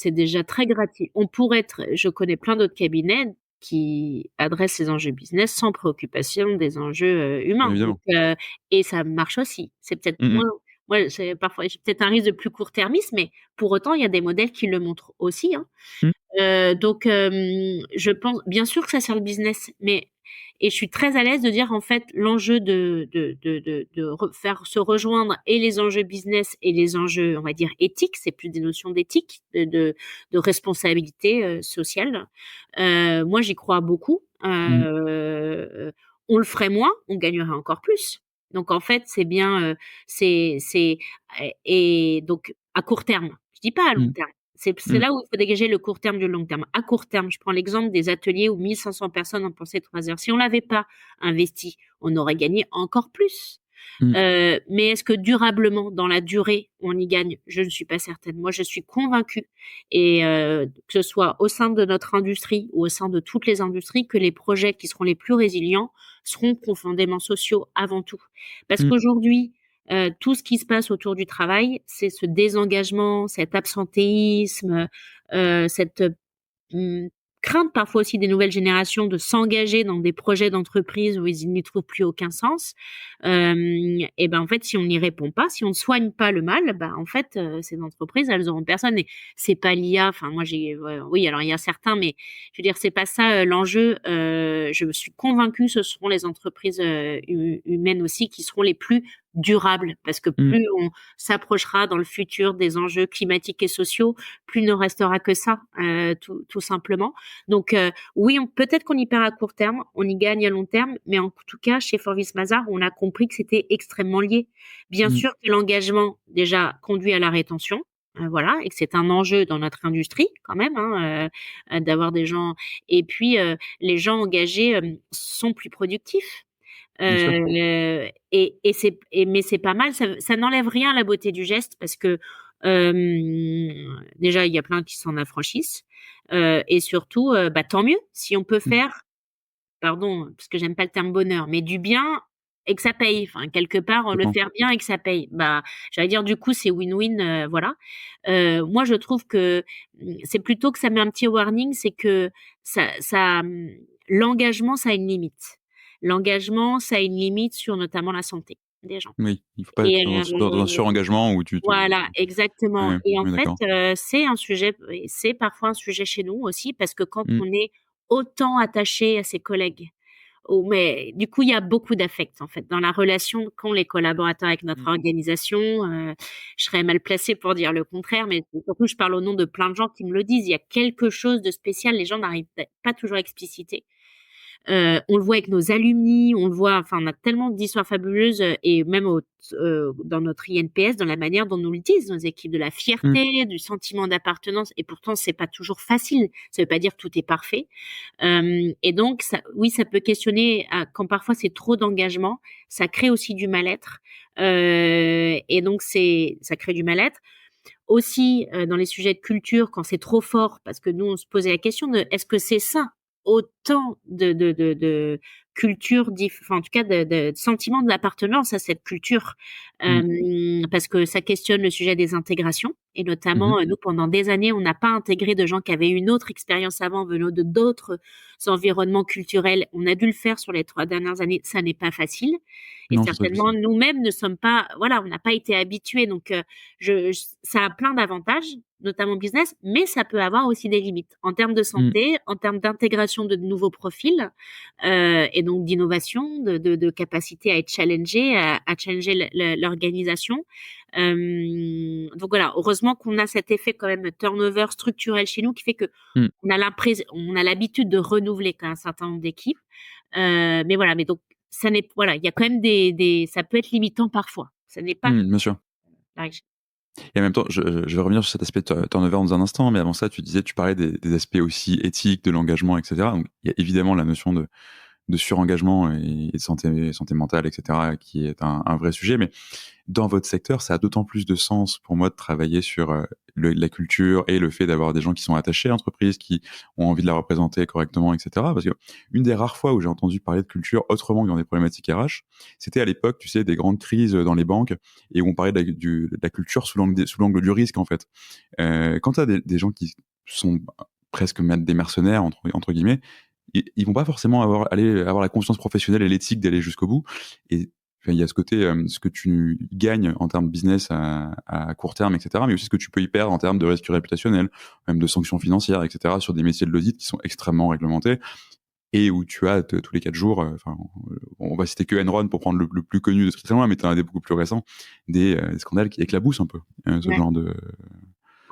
Speaker 1: déjà très gratuit. Je connais plein d'autres cabinets qui adressent ces enjeux business sans préoccupation des enjeux
Speaker 2: Bien
Speaker 1: humains. Donc,
Speaker 2: évidemment.
Speaker 1: et ça marche aussi. C'est peut-être
Speaker 2: Mmh mh.
Speaker 1: moins, moi, j'ai peut-être un risque de plus court-termisme, mais pour autant, il y a des modèles qui le montrent aussi, hein.
Speaker 2: Mmh.
Speaker 1: Donc, je pense, bien sûr que ça sert le business, mais et je suis très à l'aise de dire en fait l'enjeu faire se rejoindre et les enjeux business et les enjeux, on va dire éthiques, c'est plus des notions d'éthique, de responsabilité sociale. Moi, j'y crois beaucoup.
Speaker 2: Mmh.
Speaker 1: On le ferait moins, on gagnerait encore plus. Donc en fait, c'est bien, c'est et donc à court terme. Je dis pas à long
Speaker 2: Mmh.
Speaker 1: terme. C'est
Speaker 2: Mmh.
Speaker 1: là où il faut dégager le court terme du long terme. À court terme, je prends l'exemple des ateliers où 1500 personnes ont pensé 3 heures. Si on l'avait pas investi, on aurait gagné encore plus.
Speaker 2: Mmh.
Speaker 1: Mais est-ce que durablement, dans la durée, on y gagne? Je ne suis pas certaine. Moi, je suis convaincue, et que ce soit au sein de notre industrie ou au sein de toutes les industries, que les projets qui seront les plus résilients seront profondément sociaux avant tout. Parce
Speaker 2: Mmh.
Speaker 1: qu'aujourd'hui, tout ce qui se passe autour du travail, c'est ce désengagement, cet absentéisme, cette Mmh, crainte parfois aussi des nouvelles générations de s'engager dans des projets d'entreprise où ils n'y trouvent plus aucun sens. Et ben, en fait, si on n'y répond pas, si on ne soigne pas le mal, bah, en fait, ces entreprises, elles auront personne, et c'est pas l'IA, enfin moi oui, alors il y a certains, mais je veux dire, c'est pas ça, l'enjeu. Je suis convaincue, ce seront les entreprises, humaines aussi qui seront les plus durables, parce que
Speaker 2: Mmh.
Speaker 1: plus on s'approchera dans le futur des enjeux climatiques et sociaux, plus il ne restera que ça, tout simplement. Donc, oui, peut-être qu'on y perd à court terme, on y gagne à long terme, mais en tout cas, chez Forvis Mazars, on a compris que c'était extrêmement lié. Bien
Speaker 2: Mmh.
Speaker 1: sûr que l'engagement, déjà, conduit à la rétention, voilà, et que c'est un enjeu dans notre industrie quand même, hein, d'avoir des gens. Et puis, les gens engagés sont plus productifs.
Speaker 2: Bien sûr.
Speaker 1: Mais c'est pas mal, ça n'enlève rien à la beauté du geste, parce que déjà il y a plein qui s'en affranchissent, et surtout, bah, tant mieux si on peut
Speaker 2: Mmh.
Speaker 1: faire, pardon, parce que j'aime pas le terme bonheur, mais du bien et que ça paye. Enfin, quelque part, le
Speaker 2: Complètement.
Speaker 1: faire bien et que ça paye. Bah, j'allais dire, du coup, c'est win-win, voilà. Moi, je trouve que c'est plutôt que ça met un petit warning, c'est que l'engagement, ça a une limite. L'engagement, ça a une limite sur notamment la santé des gens.
Speaker 2: Oui, il faut pas être
Speaker 1: Et
Speaker 2: dans un surengagement où tu te
Speaker 1: voilà, exactement.
Speaker 2: ouais,
Speaker 1: Et en
Speaker 2: on est
Speaker 1: fait,
Speaker 2: d'accord.
Speaker 1: c'est un sujet, et c'est parfois un sujet chez nous aussi, parce que quand
Speaker 2: Mmh.
Speaker 1: on est autant attaché à ses collègues, mais du coup, il y a beaucoup d'affect, en fait, dans la relation qu'ont les collaborateurs avec notre
Speaker 2: Mmh.
Speaker 1: organisation. Je serais mal placée pour dire le contraire, mais surtout, je parle au nom de plein de gens qui me le disent. Il y a quelque chose de spécial, les gens n'arrivent pas toujours à expliciter. On le voit avec nos alumni, on le voit, enfin, on a tellement d'histoires fabuleuses, et même dans notre INPS, dans la manière dont nous le disent nos équipes, de la
Speaker 2: Mmh.
Speaker 1: fierté, du sentiment d'appartenance, et pourtant c'est pas toujours facile. Ça veut pas dire que tout est parfait. Et donc ça, oui, ça peut questionner, quand parfois c'est trop d'engagement, ça crée aussi du mal-être. Et donc ça crée du mal-être. Aussi, dans les sujets de culture, quand c'est trop fort, parce que nous on se posait la question de est-ce que c'est ça autant de cultures, enfin, en tout cas de sentiments d'appartenance à cette culture,
Speaker 2: Mmh.
Speaker 1: parce que ça questionne le sujet des intégrations et
Speaker 2: Mmh mh.
Speaker 1: notamment, nous pendant des années, on n'a pas intégré de gens qui avaient une autre expérience avant, venant de d'autres environnements culturels. On a dû le faire sur les 3 dernières années, ça n'est pas facile et
Speaker 2: Non, c'est pas
Speaker 1: certainement
Speaker 2: facile.
Speaker 1: nous-mêmes ne sommes pas, voilà, on n'a pas été habitués, donc ça a plein d'avantages, notamment business, mais ça peut avoir aussi des limites en termes de
Speaker 2: Mmh.
Speaker 1: santé, en termes d'intégration de nouveaux profils, et donc d'innovation, de capacité à être challengé, à challenger l'organisation. Donc voilà, heureusement qu'on a cet effet quand même turnover structurel chez nous qui fait que
Speaker 2: Mmh.
Speaker 1: on a l'habitude de renouveler quand un certain nombre d'équipes. Mais voilà, mais donc ça n'est, voilà, il y a quand même ça peut être limitant parfois. Ça n'est pas
Speaker 2: Mmh, bien sûr.
Speaker 1: la règle.
Speaker 2: Et en même temps, je vais revenir sur cet aspect turnover dans un instant, mais avant ça, tu parlais des aspects aussi éthiques, de l'engagement, et cetera. Donc, il y a évidemment la notion de surengagement et de santé mentale, et cetera, qui est un vrai sujet. Mais dans votre secteur, ça a d'autant plus de sens pour moi de travailler sur la culture et le fait d'avoir des gens qui sont attachés à l'entreprise, qui ont envie de la représenter correctement, etc. Parce que une des rares fois où j'ai entendu parler de culture autrement que dans des problématiques RH, c'était à l'époque, tu sais, des grandes crises dans les banques et où on parlait de la culture sous l'angle du risque, en fait. Quand tu as des gens qui sont presque des mercenaires, entre guillemets, ils vont pas forcément avoir la conscience professionnelle et l'éthique d'aller jusqu'au bout. Et enfin, il y a ce côté, ce que tu gagnes en termes de business à court terme, etc., mais aussi ce que tu peux y perdre en termes de risque réputationnel, même de sanctions financières, etc., sur des métiers de l'audit qui sont extrêmement réglementés et où tu as tous les 4 jours, enfin, on va citer que Enron pour prendre le plus connu de très loin, mais tu en as des beaucoup plus récents, des scandales qui éclaboussent un peu ce
Speaker 1: Ouais,
Speaker 2: genre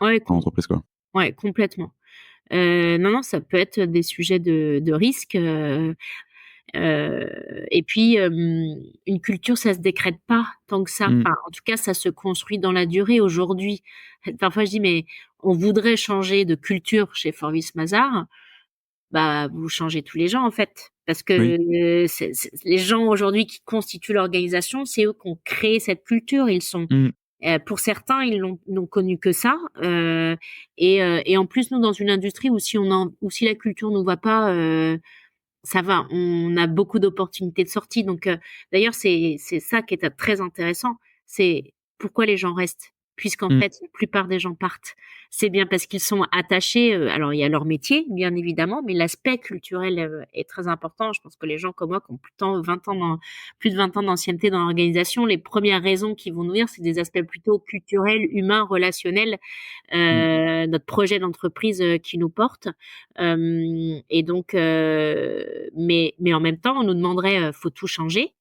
Speaker 1: ouais,
Speaker 2: d'entreprise, quoi.
Speaker 1: ouais, complètement. Non, non, ça peut être des sujets de risque. Et puis, une culture, ça se décrète pas tant que ça.
Speaker 2: Mmh.
Speaker 1: Enfin, en tout cas, ça se construit dans la durée. Aujourd'hui, parfois, je dis, mais on voudrait changer de culture chez Forvis Mazars. Bah, vous changez tous les gens, en fait. Parce que
Speaker 2: Oui.
Speaker 1: les gens aujourd'hui qui constituent l'organisation, c'est eux qui ont créé cette culture. Ils sont,
Speaker 2: Mmh.
Speaker 1: pour certains, ils n'ont connu que ça. Et en plus, nous, dans une industrie où où si la culture nous va pas, ça va, on a beaucoup d'opportunités de sortie. Donc, d'ailleurs, c'est ça qui est très intéressant. C'est pourquoi les gens restent, puisqu'en
Speaker 2: Mmh.
Speaker 1: fait, la plupart des gens partent. C'est bien parce qu'ils sont attachés. Alors, il y a leur métier, bien évidemment, mais l'aspect culturel est très important. Je pense que les gens comme moi, qui ont plus de 20 ans d'ancienneté dans l'organisation, les premières raisons qui vont nourrir, c'est des aspects plutôt culturels, humains, relationnels,
Speaker 2: Mmh.
Speaker 1: notre projet d'entreprise qui nous porte. Et donc, mais en même temps, on nous demanderait, faut tout changer.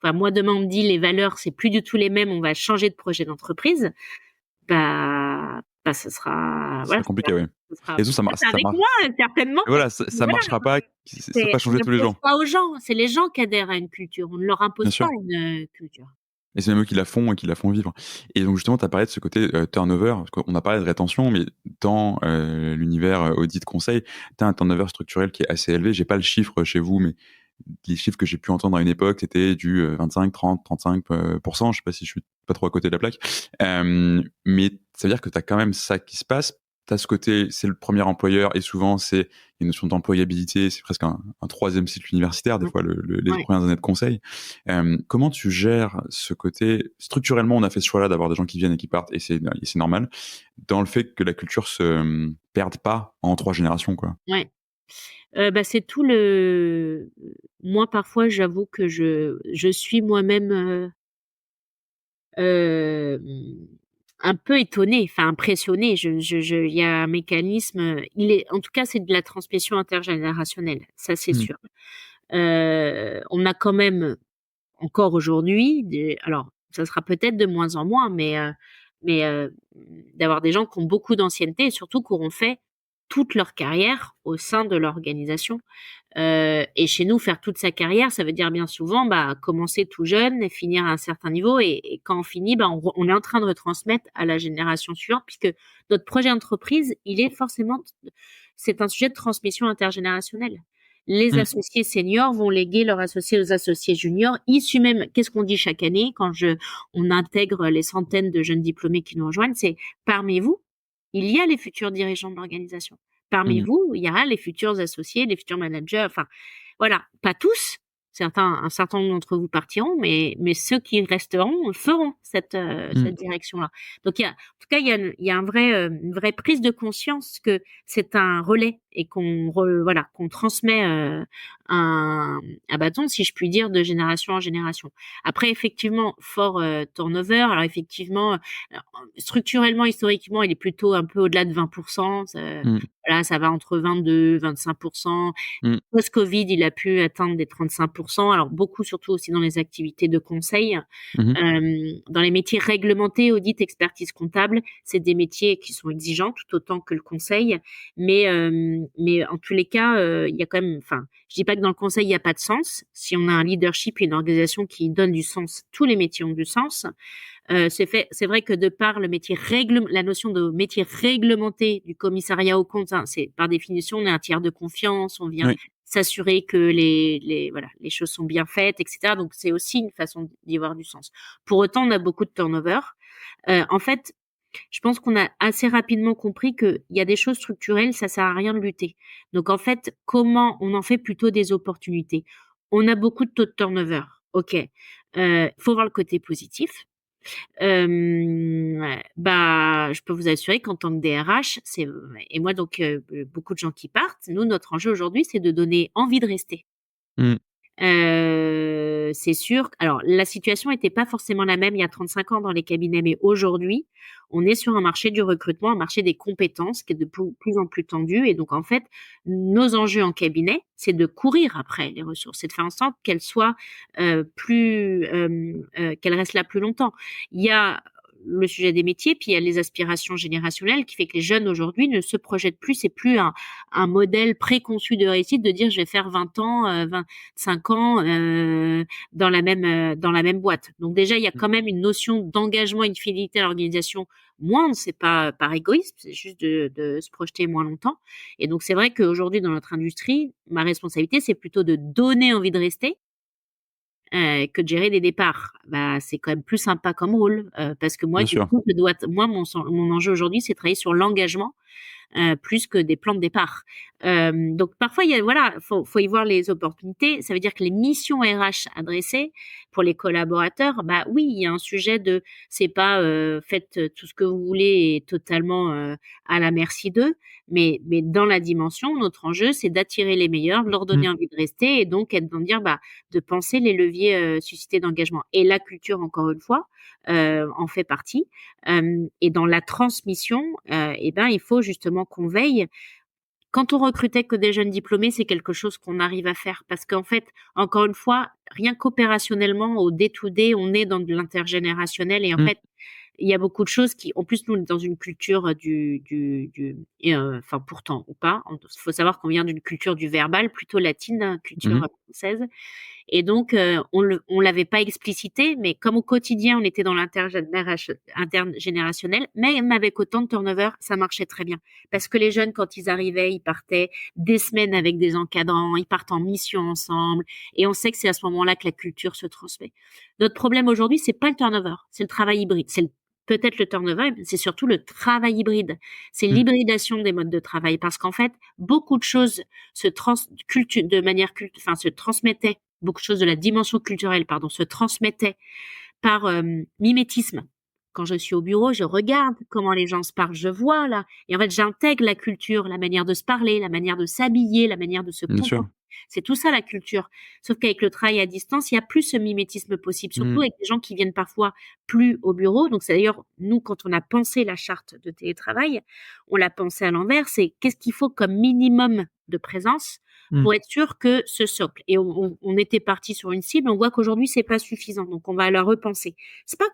Speaker 1: Enfin, moi, demain, on me dit les valeurs, c'est plus du tout les mêmes, on va changer de projet d'entreprise. Bah, ce sera,
Speaker 2: Ce
Speaker 1: voilà,
Speaker 2: sera compliqué, ouais.
Speaker 1: ce sera
Speaker 2: Et ça
Speaker 1: peut-être
Speaker 2: ça
Speaker 1: avec
Speaker 2: marche,
Speaker 1: moi, certainement.
Speaker 2: et voilà, ça
Speaker 1: Voilà,
Speaker 2: marchera pas si pas
Speaker 1: on
Speaker 2: changer tous les
Speaker 1: n'impose
Speaker 2: jours.
Speaker 1: pas aux gens, c'est les gens qui adhèrent à une culture. On ne leur
Speaker 2: Bien
Speaker 1: impose pas
Speaker 2: sûr.
Speaker 1: une culture.
Speaker 2: Et c'est même eux qui la font et qui la font vivre. Et donc justement, tu as parlé de ce côté turnover, parce qu'on a parlé de rétention, mais dans l'univers audit conseil, tu as un turnover structurel qui est assez élevé. J'ai pas le chiffre chez vous, mais les chiffres que j'ai pu entendre à une époque, c'était du 25, 30, 35%. Je sais pas si je suis pas trop à côté de la plaque. Mais ça veut dire que tu as quand même ça qui se passe. Tu as ce côté, c'est le premier employeur, et souvent, c'est une notion d'employabilité, c'est presque un troisième cycle universitaire, des
Speaker 1: Mmh.
Speaker 2: fois, les
Speaker 1: Ouais.
Speaker 2: premières années de conseil. Comment tu gères ce côté structurellement, on a fait ce choix-là d'avoir des gens qui viennent et qui partent, et c'est normal, dans le fait que la culture se perde pas en 3 générations, quoi.
Speaker 1: Ouais. Bah, c'est tout le moi, parfois, j'avoue que je suis moi-même, hem, un peu étonnée, enfin impressionnée. Il y a un mécanisme, en tout cas, c'est de la transmission intergénérationnelle, ça, c'est
Speaker 2: Mmh.
Speaker 1: sûr. On a quand même encore aujourd'hui alors ça sera peut-être de moins en moins, mais d'avoir des gens qui ont beaucoup d'ancienneté et surtout qui auront fait toute leur carrière au sein de l'organisation. Et chez nous, faire toute sa carrière, ça veut dire bien souvent, bah, commencer tout jeune et finir à un certain niveau, et quand on finit, bah, on est en train de retransmettre à la génération suivante, puisque notre projet d'entreprise, il est forcément, c'est un sujet de transmission intergénérationnelle. Les
Speaker 2: Mmh.
Speaker 1: associés seniors vont léguer leurs associés aux associés juniors, issus même, qu'est-ce qu'on dit chaque année quand on intègre les centaines de jeunes diplômés qui nous rejoignent, c'est parmi vous, il y a les futurs dirigeants de l'organisation. parmi
Speaker 2: Mmh.
Speaker 1: vous, il y aura les futurs associés, les futurs managers, enfin, voilà, pas tous. Un certain nombre d'entre vous partiront, mais ceux qui resteront feront
Speaker 2: Mmh.
Speaker 1: cette direction-là. Donc en tout cas, il y a une vraie prise de conscience que c'est un relais et voilà, qu'on transmet un bâton, si je puis dire, de génération en génération. Après, effectivement, fort turnover. Alors effectivement, structurellement, historiquement, il est plutôt un peu au-delà de 20%.
Speaker 2: Mmh.
Speaker 1: Voilà, ça va entre 22-25%.
Speaker 2: Mmh.
Speaker 1: Post-Covid, il a pu atteindre des 35%. Alors beaucoup, surtout aussi dans les activités de conseil.
Speaker 2: Mmh.
Speaker 1: Dans les métiers réglementés, audit, expertise comptable, c'est des métiers qui sont exigeants tout autant que le conseil. Mais en tous les cas, il y a quand même, enfin, je dis pas que dans le conseil, il y a pas de sens. Si on a un leadership et une organisation qui donne du sens, tous les métiers ont du sens. C'est vrai que de par la notion de métier réglementé du commissariat aux comptes, hein, c'est par définition, on est un tiers de confiance, on vient
Speaker 2: Oui.
Speaker 1: s'assurer que voilà, les choses sont bien faites, etc. Donc c'est aussi une façon d'y voir du sens. Pour autant, on a beaucoup de turnover. En fait, je pense qu'on a assez rapidement compris qu'il y a des choses structurelles, ça sert à rien de lutter. Donc en fait, comment on en fait plutôt des opportunités? On a beaucoup de taux de turnover. Ok, faut voir le côté positif. Bah, je peux vous assurer qu'en tant que DRH, et moi donc beaucoup de gens qui partent, nous notre enjeu aujourd'hui, c'est de donner envie de rester.
Speaker 2: Mmh.
Speaker 1: C'est sûr. Alors, la situation était pas forcément la même il y a 35 ans dans les cabinets, mais aujourd'hui, on est sur un marché du recrutement, un marché des compétences qui est de plus en plus tendu. Et donc, en fait, nos enjeux en cabinet, c'est de courir après les ressources, c'est de faire en sorte qu'elles soient qu'elles restent là plus longtemps. Il y a le sujet des métiers, puis il y a les aspirations générationnelles qui fait que les jeunes aujourd'hui ne se projettent plus. C'est plus un modèle préconçu de réussite de dire je vais faire 20 ans, 5 ans dans la même boîte. Donc déjà, il y a quand même une notion d'engagement et de fidélité à l'organisation moindre. C'est pas par égoïsme, c'est juste de se projeter moins longtemps. Et donc c'est vrai qu'aujourd'hui dans notre industrie, ma responsabilité, c'est plutôt de donner envie de rester que de gérer des départs. Bah, c'est quand même plus sympa comme rôle parce que moi,
Speaker 2: Bien
Speaker 1: du
Speaker 2: sûr.
Speaker 1: coup, mon enjeu aujourd'hui, c'est de travailler sur l'engagement plus que des plans de départ. Donc parfois il y a voilà, faut y voir les opportunités. Ça veut dire que les missions RH adressées pour les collaborateurs, bah oui, il y a un sujet de c'est pas faites tout ce que vous voulez et totalement à la merci d'eux, mais dans la dimension, notre enjeu c'est d'attirer les meilleurs, de leur
Speaker 2: Mmh.
Speaker 1: donner envie de rester et donc être dans dire bah de penser les leviers suscités d'engagement. Et la culture encore une fois en fait partie. Et dans la transmission, eh ben, il faut justement qu'on veille. Quand on recrutait que des jeunes diplômés, c'est quelque chose qu'on arrive à faire parce qu'en fait, encore une fois, rien qu'opérationnellement, au day-to-day, on est dans de l'intergénérationnel et en
Speaker 2: Mmh.
Speaker 1: fait, il y a beaucoup de choses qui, en plus, nous, on est dans une culture enfin, pourtant ou pas. Il faut savoir qu'on vient d'une culture du verbal, plutôt latine, hein, culture
Speaker 2: Mmh.
Speaker 1: française. Et donc, on l'avait pas explicité, mais comme au quotidien, on était dans intergénérationnel, même avec autant de turnover, ça marchait très bien. Parce que les jeunes, quand ils arrivaient, ils partaient des semaines avec des encadrants, ils partent en mission ensemble, et on sait que c'est à ce moment-là que la culture se transmet. Notre problème aujourd'hui, c'est pas le turnover, c'est le travail hybride. Peut-être le turnover, mais c'est surtout le travail hybride. C'est
Speaker 2: Mmh.
Speaker 1: l'hybridation des modes de travail, parce qu'en fait, beaucoup de choses se transmettaient, beaucoup de choses de la dimension culturelle, pardon, se transmettaient par mimétisme. Quand je suis au bureau, je regarde comment les gens se parlent, je vois là, et en fait, j'intègre la culture, la manière de se parler, la manière de s'habiller, la manière de se
Speaker 2: Bien sûr.
Speaker 1: comporter. C'est tout ça la culture. Sauf qu'avec le travail à distance, il y a plus ce mimétisme possible, surtout
Speaker 2: Mmh.
Speaker 1: avec des gens qui viennent parfois plus au bureau. Donc c'est d'ailleurs nous quand on a pensé la charte de télétravail, on l'a pensé à l'envers. C'est qu'est-ce qu'il faut comme minimum de présence
Speaker 2: Mmh.
Speaker 1: pour être sûr que ce socle. Et on était parti sur une cible, on voit qu'aujourd'hui c'est pas suffisant, donc on va la repenser. C'est pas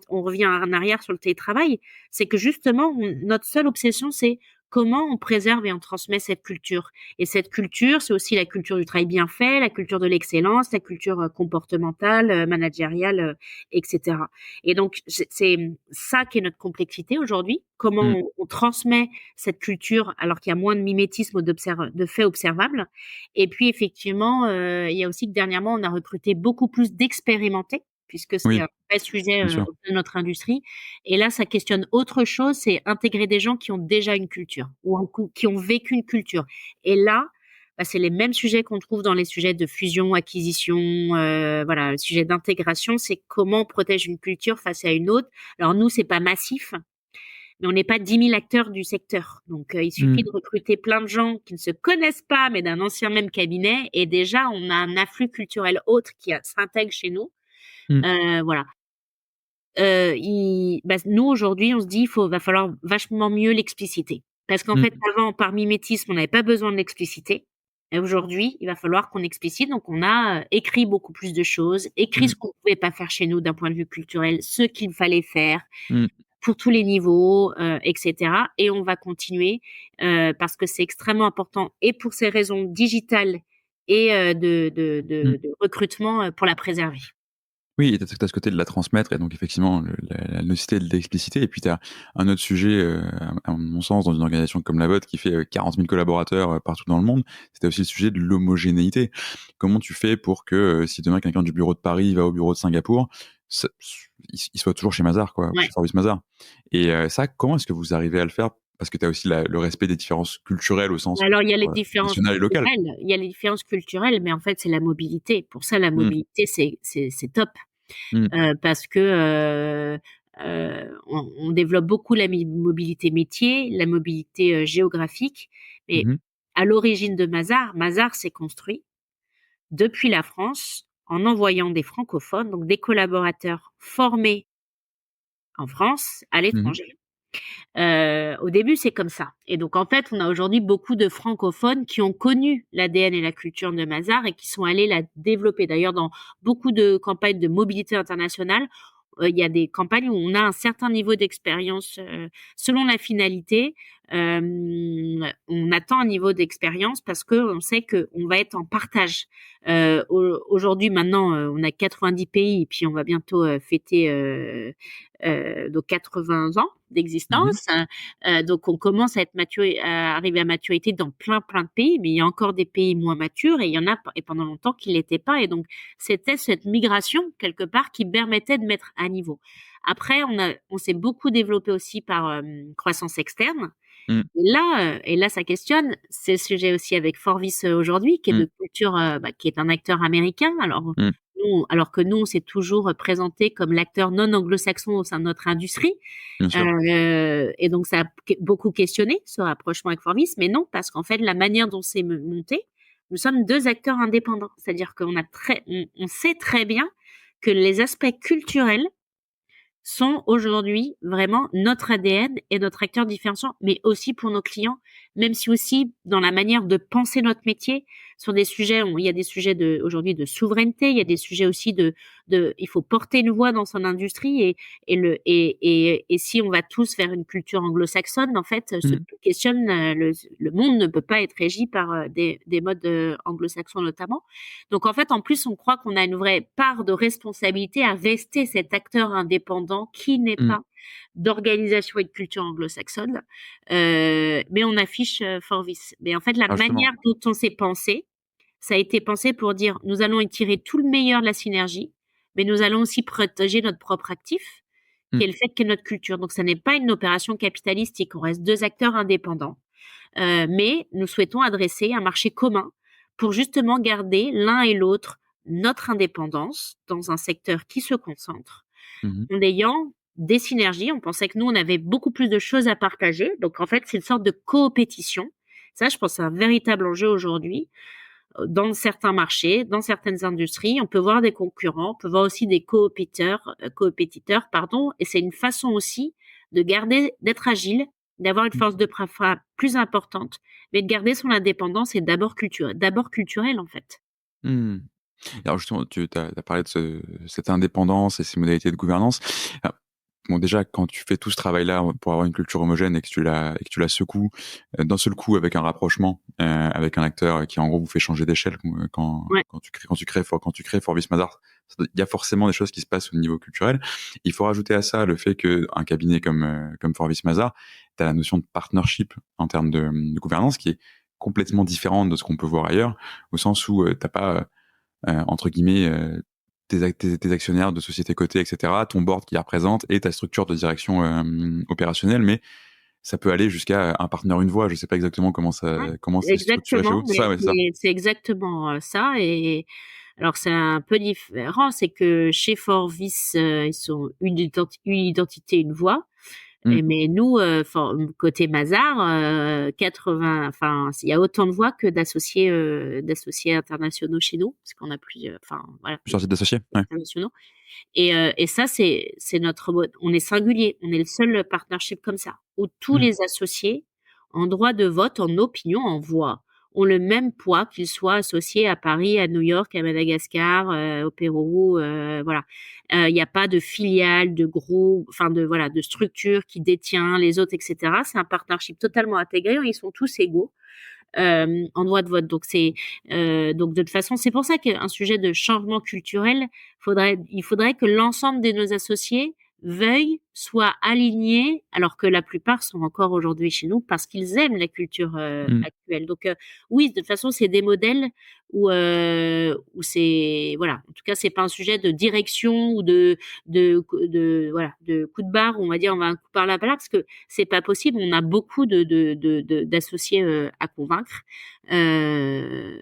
Speaker 1: on revient en arrière sur le télétravail, c'est que justement notre seule obsession c'est comment on préserve et on transmet cette culture. Et cette culture, c'est aussi la culture du travail bien fait, la culture de l'excellence, la culture comportementale, managériale, etc. Et donc c'est ça qui est notre complexité aujourd'hui. Comment
Speaker 2: Mmh.
Speaker 1: on transmet cette culture alors qu'il y a moins de mimétisme ou de faits observables. Et puis effectivement, il y a aussi que dernièrement, on a recruté beaucoup plus d'expérimentés puisque c'est
Speaker 2: Oui,
Speaker 1: un vrai sujet
Speaker 2: bien sûr.
Speaker 1: de notre industrie. Et là, ça questionne autre chose, c'est intégrer des gens qui ont déjà une culture ou qui ont vécu une culture. Et là, bah, c'est les mêmes sujets qu'on trouve dans les sujets de fusion, acquisition, voilà, le sujet d'intégration, c'est comment on protège une culture face à une autre. Alors nous, c'est pas massif, mais on n'est pas 10 000 acteurs du secteur. Donc, il suffit
Speaker 2: Mm,
Speaker 1: de recruter plein de gens qui ne se connaissent pas, mais d'un ancien même cabinet, et déjà, on a un afflux culturel autre qui s'intègre chez nous.
Speaker 2: mm,
Speaker 1: Voilà. Bah, nous, aujourd'hui, on se dit, va falloir vachement mieux l'expliciter. Parce qu'en fait,
Speaker 2: mm,
Speaker 1: avant, par mimétisme, on n'avait pas besoin de l'expliciter. Et aujourd'hui, il va falloir qu'on explicite. Donc, on a écrit beaucoup plus de choses, écrit ce
Speaker 2: mm,
Speaker 1: qu'on pouvait pas faire chez nous d'un point de vue culturel, ce qu'il fallait faire
Speaker 2: mm,
Speaker 1: pour tous les niveaux, etc. Et on va continuer parce que c'est extrêmement important et pour ces raisons digitales et
Speaker 2: mm.
Speaker 1: de recrutement pour la préserver.
Speaker 2: Oui, et tu as ce côté de la transmettre, et donc effectivement, la nécessité de l'expliciter. Et puis tu as un autre sujet, à mon sens, dans une organisation comme la vôtre, qui fait 40 000 collaborateurs partout dans le monde, c'était aussi le sujet de l'homogénéité. Comment tu fais pour que, si demain quelqu'un du bureau de Paris va au bureau de Singapour, ça- il soit toujours chez Mazar, quoi,
Speaker 1: Ouais.
Speaker 2: chez Service Mazar. Et ça, comment est-ce que vous arrivez à le faire? Parce que tu as aussi le respect des différences culturelles au sens
Speaker 1: Alors, il y a les différences
Speaker 2: national et local.
Speaker 1: culturelles, il y a les différences culturelles, mais en fait, c'est la mobilité. Pour ça, la
Speaker 2: Mm,
Speaker 1: mobilité, c'est top.
Speaker 2: mm,
Speaker 1: Parce que on développe beaucoup la mobilité métier, la mobilité géographique. Mais
Speaker 2: mhm,
Speaker 1: à l'origine de Mazar s'est construit depuis la France en envoyant des francophones, donc des collaborateurs formés en France à
Speaker 2: mhm,
Speaker 1: l'étranger. Au début, c'est comme ça. Et donc, en fait, on a aujourd'hui beaucoup de francophones qui ont connu l'ADN et la culture de Mazar et qui sont allés la développer. D'ailleurs, dans beaucoup de campagnes de mobilité internationale, il y a des campagnes où on a un certain niveau d'expérience selon la finalité. On attend un niveau d'expérience parce que on sait que on va être en partage. Aujourd'hui, maintenant, on a 90 pays et puis on va bientôt fêter nos 80 ans
Speaker 2: mhm,
Speaker 1: d'existence. Donc, on commence à être à arriver à maturité dans plein de pays, mais il y a encore des pays moins matures et il y en a et pendant longtemps qui l'étaient pas. Et donc, c'était cette migration quelque part qui permettait de mettre à niveau. Après, on s'est beaucoup développé aussi par croissance externe.
Speaker 2: mm,
Speaker 1: Et là, ça questionne. C'est le sujet aussi avec Forvis aujourd'hui, qui est
Speaker 2: mm,
Speaker 1: de culture, qui est un acteur américain.
Speaker 2: mm,
Speaker 1: Alors que nous, on s'est toujours présenté comme l'acteur non anglo-saxon au sein de notre industrie.
Speaker 2: bien sûr.
Speaker 1: Et donc, ça a beaucoup questionné ce rapprochement avec Forvis, mais non, parce qu'en fait, la manière dont c'est monté, nous sommes deux acteurs indépendants. C'est-à-dire qu'on on sait très bien que les aspects culturels sont aujourd'hui vraiment notre ADN et notre acteur différenciant, mais aussi pour nos clients, même si aussi dans la manière de penser notre métier, sur des sujets, il y a des sujets aujourd'hui de souveraineté, il y a des sujets aussi il faut porter une voix dans son industrie et si on va tous vers une culture anglo-saxonne, en fait, se
Speaker 2: Mm,
Speaker 1: questionne, le monde ne peut pas être régi par des modes anglo-saxons notamment. Donc en fait, en plus, on croit qu'on a une vraie part de responsabilité à rester cet acteur indépendant qui n'est
Speaker 2: mm.
Speaker 1: pas d'organisation et de culture anglo-saxonne, mais on affiche Forvis. Mais en fait, la
Speaker 2: Alors justement,
Speaker 1: manière dont on s'est pensé, ça a été pensé pour dire nous allons y tirer tout le meilleur de la synergie, mais nous allons aussi protéger notre propre actif, qui
Speaker 2: mm,
Speaker 1: est le fait qu'est notre culture. Donc, ça n'est pas une opération capitalistique. On reste deux acteurs indépendants. Mais nous souhaitons adresser un marché commun pour justement garder l'un et l'autre notre indépendance dans un secteur qui se concentre,
Speaker 2: mhm,
Speaker 1: en ayant des synergies. On pensait que nous, on avait beaucoup plus de choses à partager. Donc, en fait, c'est une sorte de coopétition. Ça, je pense, c'est un véritable enjeu aujourd'hui. Dans certains marchés, dans certaines industries, on peut voir des concurrents, on peut voir aussi des coopétiteurs, pardon, et c'est une façon aussi de garder, d'être agile, d'avoir une
Speaker 2: mm,
Speaker 1: force de frappe plus importante, mais de garder son indépendance et d'abord culturelle en fait.
Speaker 2: mm. Alors justement, tu as parlé de cette indépendance et ces modalités de gouvernance. Ah, bon, déjà, quand tu fais tout ce travail-là pour avoir une culture homogène et que tu la secoues d'un seul coup avec un rapprochement, avec un acteur qui en gros vous fait changer d'échelle
Speaker 1: Ouais.
Speaker 2: quand tu crées Forvis Mazars, il y a forcément des choses qui se passent au niveau culturel. Il faut rajouter à ça le fait qu'un cabinet comme Forvis Mazars, tu as la notion de partnership en termes de gouvernance qui est complètement différente de ce qu'on peut voir ailleurs, au sens où t'as pas entre guillemets tes actionnaires de sociétés cotées, etc., ton board qui les représente et ta structure de direction opérationnelle, mais ça peut aller jusqu'à un partenaire une voix. Je sais pas exactement
Speaker 1: Ouais,
Speaker 2: comment c'est structuré chez
Speaker 1: exactement,
Speaker 2: vous. C'est ça, ouais, c'est ça.
Speaker 1: c'est exactement ça. Et alors c'est un peu différent, c'est que chez Forvis, ils sont une identité, une voix.
Speaker 2: Mm.
Speaker 1: Mais nous, côté Mazars, 80, enfin, il y a autant de voix que d'associés internationaux chez nous, parce qu'on a plusieurs, enfin, voilà,
Speaker 2: Plusieurs types d'associés. Ouais.
Speaker 1: internationaux. Et ça, c'est notre mode. On est singulier. On est le seul partnership comme ça, où tous
Speaker 2: Mm.
Speaker 1: les associés, en droit de vote, en opinion, en voix, ont le même poids qu'ils soient associés à Paris, à New York, à Madagascar, au Pérou, voilà. Il n'y a pas de filiale, de groupe, enfin voilà, de structure qui détient les autres, etc. C'est un partnership totalement intégré. Ils sont tous égaux en droit de vote. Donc de toute façon, c'est pour ça qu'un sujet de changement culturel, il faudrait que l'ensemble de nos associés veuillent, soient alignés, alors que la plupart sont encore aujourd'hui chez nous parce qu'ils aiment la culture
Speaker 2: Mm.
Speaker 1: actuelle. Donc oui, de toute façon, c'est des modèles où c'est voilà. En tout cas, c'est pas un sujet de direction ou voilà de coup de barre. On va dire on va un coup par là parce que c'est pas possible. On a beaucoup d'associés à convaincre. Euh,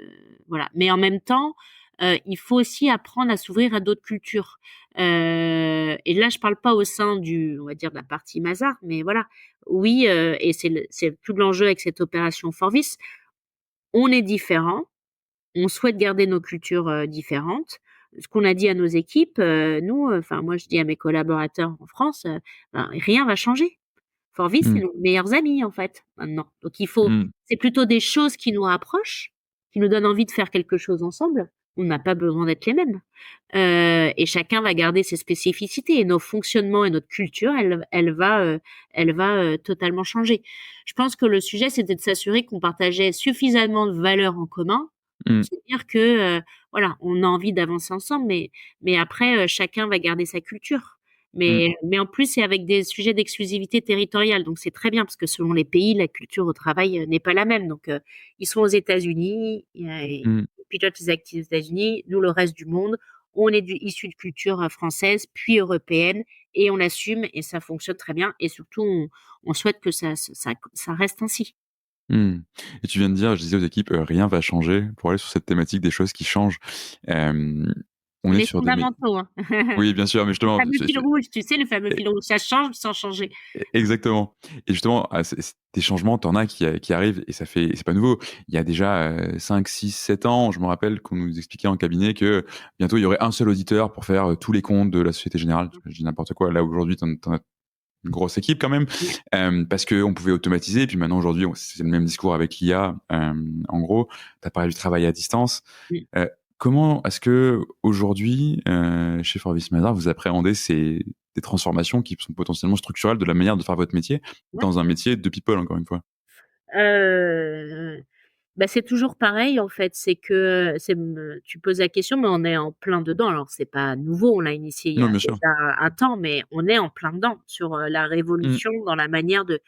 Speaker 1: voilà. Mais en même temps, il faut aussi apprendre à s'ouvrir à d'autres cultures. Et là, je parle pas au sein on va dire, de la partie Mazar, mais voilà. Oui, et c'est tout l'enjeu avec cette opération Forvis. On est différents. On souhaite garder nos cultures différentes. Ce qu'on a dit à nos équipes, nous, enfin moi je dis à mes collaborateurs en France, ben, rien va changer. Forvis, c'est
Speaker 2: Mm.
Speaker 1: nos meilleurs amis en fait maintenant. Donc
Speaker 2: Mm.
Speaker 1: c'est plutôt des choses qui nous rapprochent, qui nous donnent envie de faire quelque chose ensemble. On n'a pas besoin d'être les mêmes. Et chacun va garder ses spécificités et nos fonctionnements et notre culture, elle va totalement changer. Je pense que le sujet, c'était de s'assurer qu'on partageait suffisamment de valeurs en commun pour
Speaker 2: Mm.
Speaker 1: se dire que voilà, on a envie d'avancer ensemble, mais après, chacun va garder sa culture.
Speaker 2: Mm.
Speaker 1: Mais en plus, c'est avec des sujets d'exclusivité territoriale, donc c'est très bien parce que selon les pays, la culture au travail n'est pas la même. Donc, ils sont aux États-Unis, ils
Speaker 2: Mm.
Speaker 1: pilotent les activités aux États-Unis, nous, le reste du monde, on est issu de culture française, puis européenne, et on assume et ça fonctionne très bien. Et surtout, on souhaite que ça reste ainsi.
Speaker 2: Mm. Et tu viens de dire, je disais aux équipes, rien va changer pour aller sur cette thématique des choses qui changent. On
Speaker 1: C'est
Speaker 2: est
Speaker 1: les
Speaker 2: sur des
Speaker 1: fondamentaux, hein.
Speaker 2: Oui, bien sûr, mais
Speaker 1: Le
Speaker 2: justement,
Speaker 1: fameux fil rouge, tu sais, le fameux fil rouge, ça change sans changer.
Speaker 2: exactement. Et justement, des changements, t'en as qui arrivent et c'est pas nouveau. Il y a déjà 5, 6, 7 ans, je me rappelle qu'on nous expliquait en cabinet que bientôt il y aurait un seul auditeur pour faire tous les comptes de la Société Générale. Je dis n'importe quoi. Là, aujourd'hui, t'en as une grosse équipe quand même,
Speaker 1: Ouais.
Speaker 2: parce qu'on pouvait automatiser. Et puis maintenant, aujourd'hui, c'est le même discours avec l'IA. En gros, t'as parlé du travail à distance.
Speaker 1: Mm.
Speaker 2: Euh, Comment est-ce que aujourd'hui, chez Forvis Mazars, vous appréhendez des transformations qui sont potentiellement structurelles de la manière de faire votre métier
Speaker 1: Ouais.
Speaker 2: dans un métier de people, encore une fois?
Speaker 1: Euh, Bah, c'est toujours pareil en fait, c'est que tu poses la question, mais on est en plein dedans. Alors c'est pas nouveau, on l'a initié il y
Speaker 2: Non,
Speaker 1: a
Speaker 2: bien sûr.
Speaker 1: déjà un temps, mais on est en plein dedans sur la
Speaker 2: Mm,
Speaker 1: révolution dans la manière de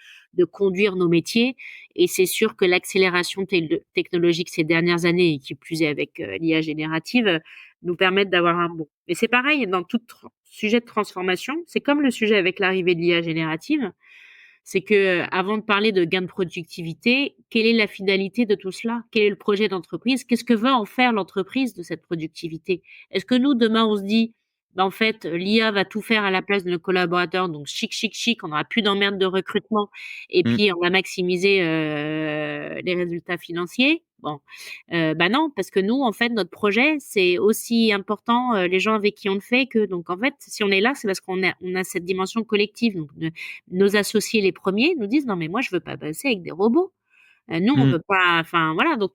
Speaker 1: conduire nos métiers. Et c'est sûr que l'accélération technologique ces dernières années, et qui plus est avec l'IA générative, nous permettent d'avoir un bon. Mais c'est pareil dans tout sujet de transformation. C'est comme le sujet avec l'arrivée de l'IA générative. C'est que avant de parler de gain de productivité, quelle est la finalité de tout cela? Quel est le projet d'entreprise? Qu'est-ce que veut en faire l'entreprise de cette productivité? Est-ce que nous, demain, on se dit, bah, en fait, l'IA va tout faire à la place de nos collaborateurs, donc chic, chic, chic, on n'aura plus d'emmerde de recrutement, et
Speaker 2: mm,
Speaker 1: puis on va maximiser les résultats financiers? Bon, bah non, parce que nous, en fait, notre projet, c'est aussi important, les gens avec qui on le fait, que donc en fait, si on est là, c'est parce on a cette dimension collective. Donc, nos associés les premiers nous disent non mais moi je veux pas passer avec des robots. Nous on
Speaker 2: mm,
Speaker 1: veut pas. Enfin voilà donc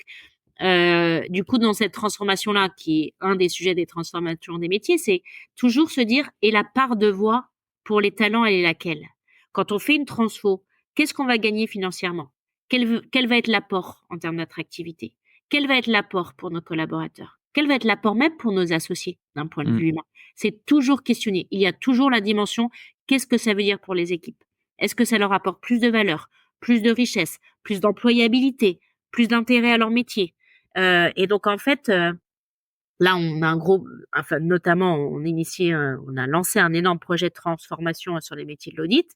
Speaker 1: du coup dans cette transformation là qui est un des sujets des transformations des métiers, c'est toujours se dire et la part de voix pour les talents elle est laquelle? Quand on fait une transfo, qu'est-ce qu'on va gagner financièrement? Quel va être l'apport en termes d'attractivité? Quel va être l'apport pour nos collaborateurs? Quel va être l'apport même pour nos associés d'un point de
Speaker 2: mm,
Speaker 1: vue humain? C'est toujours questionné. Il y a toujours la dimension qu'est-ce que ça veut dire pour les équipes? Est-ce que ça leur apporte plus de valeur, plus de richesse, plus d'employabilité, plus d'intérêt à leur métier? Et donc en fait, Là, on a notamment, on a lancé un énorme projet de transformation sur les métiers de l'audit.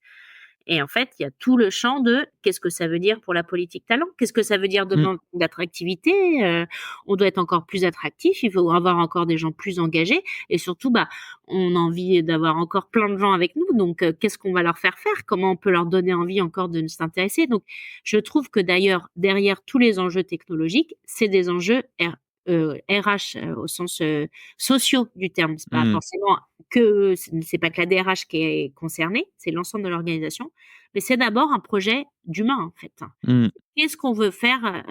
Speaker 1: Et en fait, il y a tout le champ de qu'est-ce que ça veut dire pour la politique talent? Qu'est-ce que ça veut dire
Speaker 2: Mm.
Speaker 1: demain d'attractivité? On doit être encore plus attractif. Il faut avoir encore des gens plus engagés. Et surtout, on a envie d'avoir encore plein de gens avec nous. Donc, qu'est-ce qu'on va leur faire faire? Comment on peut leur donner envie encore de s'intéresser? Donc, je trouve que d'ailleurs, derrière tous les enjeux technologiques, c'est des enjeux RH au sens sociaux du terme. C'est pas
Speaker 2: Mm.
Speaker 1: forcément c'est pas que la DRH qui est concernée, c'est l'ensemble de l'organisation, mais c'est d'abord un projet d'humain en fait.
Speaker 2: Mm.
Speaker 1: Qu'est-ce qu'on veut faire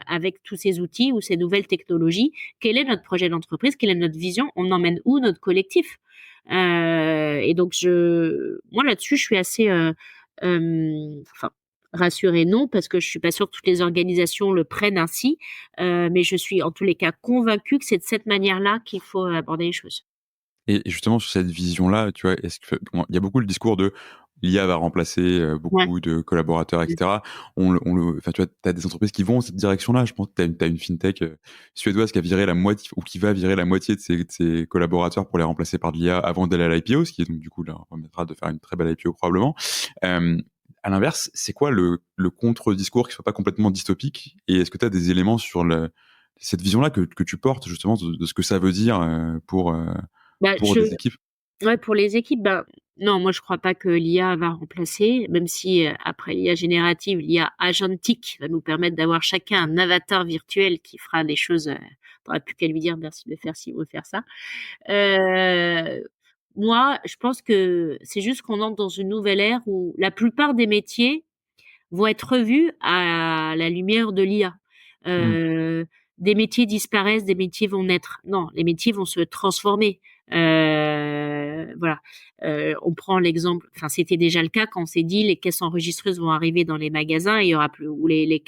Speaker 1: avec tous ces outils ou ces nouvelles technologies? Quel est notre projet d'entreprise? Quelle est notre vision? On emmène où notre collectif? Et donc moi là-dessus, je suis assez, enfin, rassurée non, parce que je suis pas sûre que toutes les organisations le prennent ainsi, mais je suis en tous les cas convaincue que c'est de cette manière-là qu'il faut aborder les choses.
Speaker 2: Et justement, sur cette vision-là, tu vois, il y a beaucoup le discours de l'IA va remplacer
Speaker 1: Ouais.
Speaker 2: beaucoup de collaborateurs, etc. Enfin, tu vois, t'as des entreprises qui vont dans cette direction-là. Je pense que t'as une fintech suédoise qui a viré la moitié, ou qui va virer la moitié de ses collaborateurs pour les remplacer par de l'IA avant d'aller à l'IPO, ce qui donc du coup leur permettra de faire une très belle IPO probablement. Euh, à l'inverse, c'est quoi le contre-discours qui soit pas complètement dystopique? Et est-ce que tu as des éléments sur cette vision-là que tu portes justement de ce que ça veut dire
Speaker 1: Bah,
Speaker 2: pour des équipes?
Speaker 1: ouais, pour les équipes, non, moi je crois pas que l'IA va remplacer, même si après l'IA générative, l'IA agentique va nous permettre d'avoir chacun un avatar virtuel qui fera des choses. T'auras plus qu'à lui dire merci de faire ci ou de faire ça. Euh, Moi, je pense que c'est juste qu'on entre dans une nouvelle ère où la plupart des métiers vont être revus à la lumière de l'IA.
Speaker 2: Mmh.
Speaker 1: Des métiers disparaissent, des métiers vont naître. Non, les métiers vont se transformer. Voilà. On prend l'exemple, enfin c'était déjà le cas quand on s'est dit les caisses enregistreuses vont arriver dans les magasins, il y aura plus ou les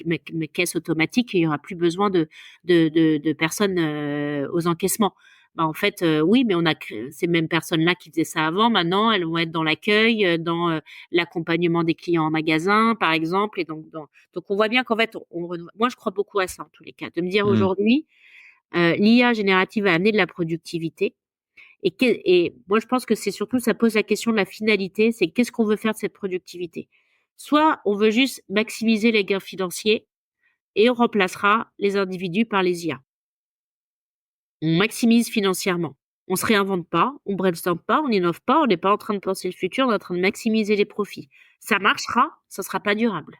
Speaker 1: caisses automatiques, il y aura plus besoin de personnes aux encaissements. En fait, oui, mais ces mêmes personnes-là qui faisaient ça avant, maintenant, elles vont être dans l'accueil, dans l'accompagnement des clients en magasin, par exemple. Et donc on voit bien qu'en fait, moi, je crois beaucoup à ça, en tous les cas. De me dire
Speaker 2: Mmh.
Speaker 1: aujourd'hui, l'IA générative va amener de la productivité. Et moi, je pense que c'est surtout, ça pose la question de la finalité, c'est qu'est-ce qu'on veut faire de cette productivité? Soit on veut juste maximiser les gains financiers et on remplacera les individus par les IA. On maximise financièrement. On se réinvente pas, on brainstorm pas, on innove pas, on n'est pas en train de penser le futur, on est en train de maximiser les profits. Ça marchera, ça sera pas durable.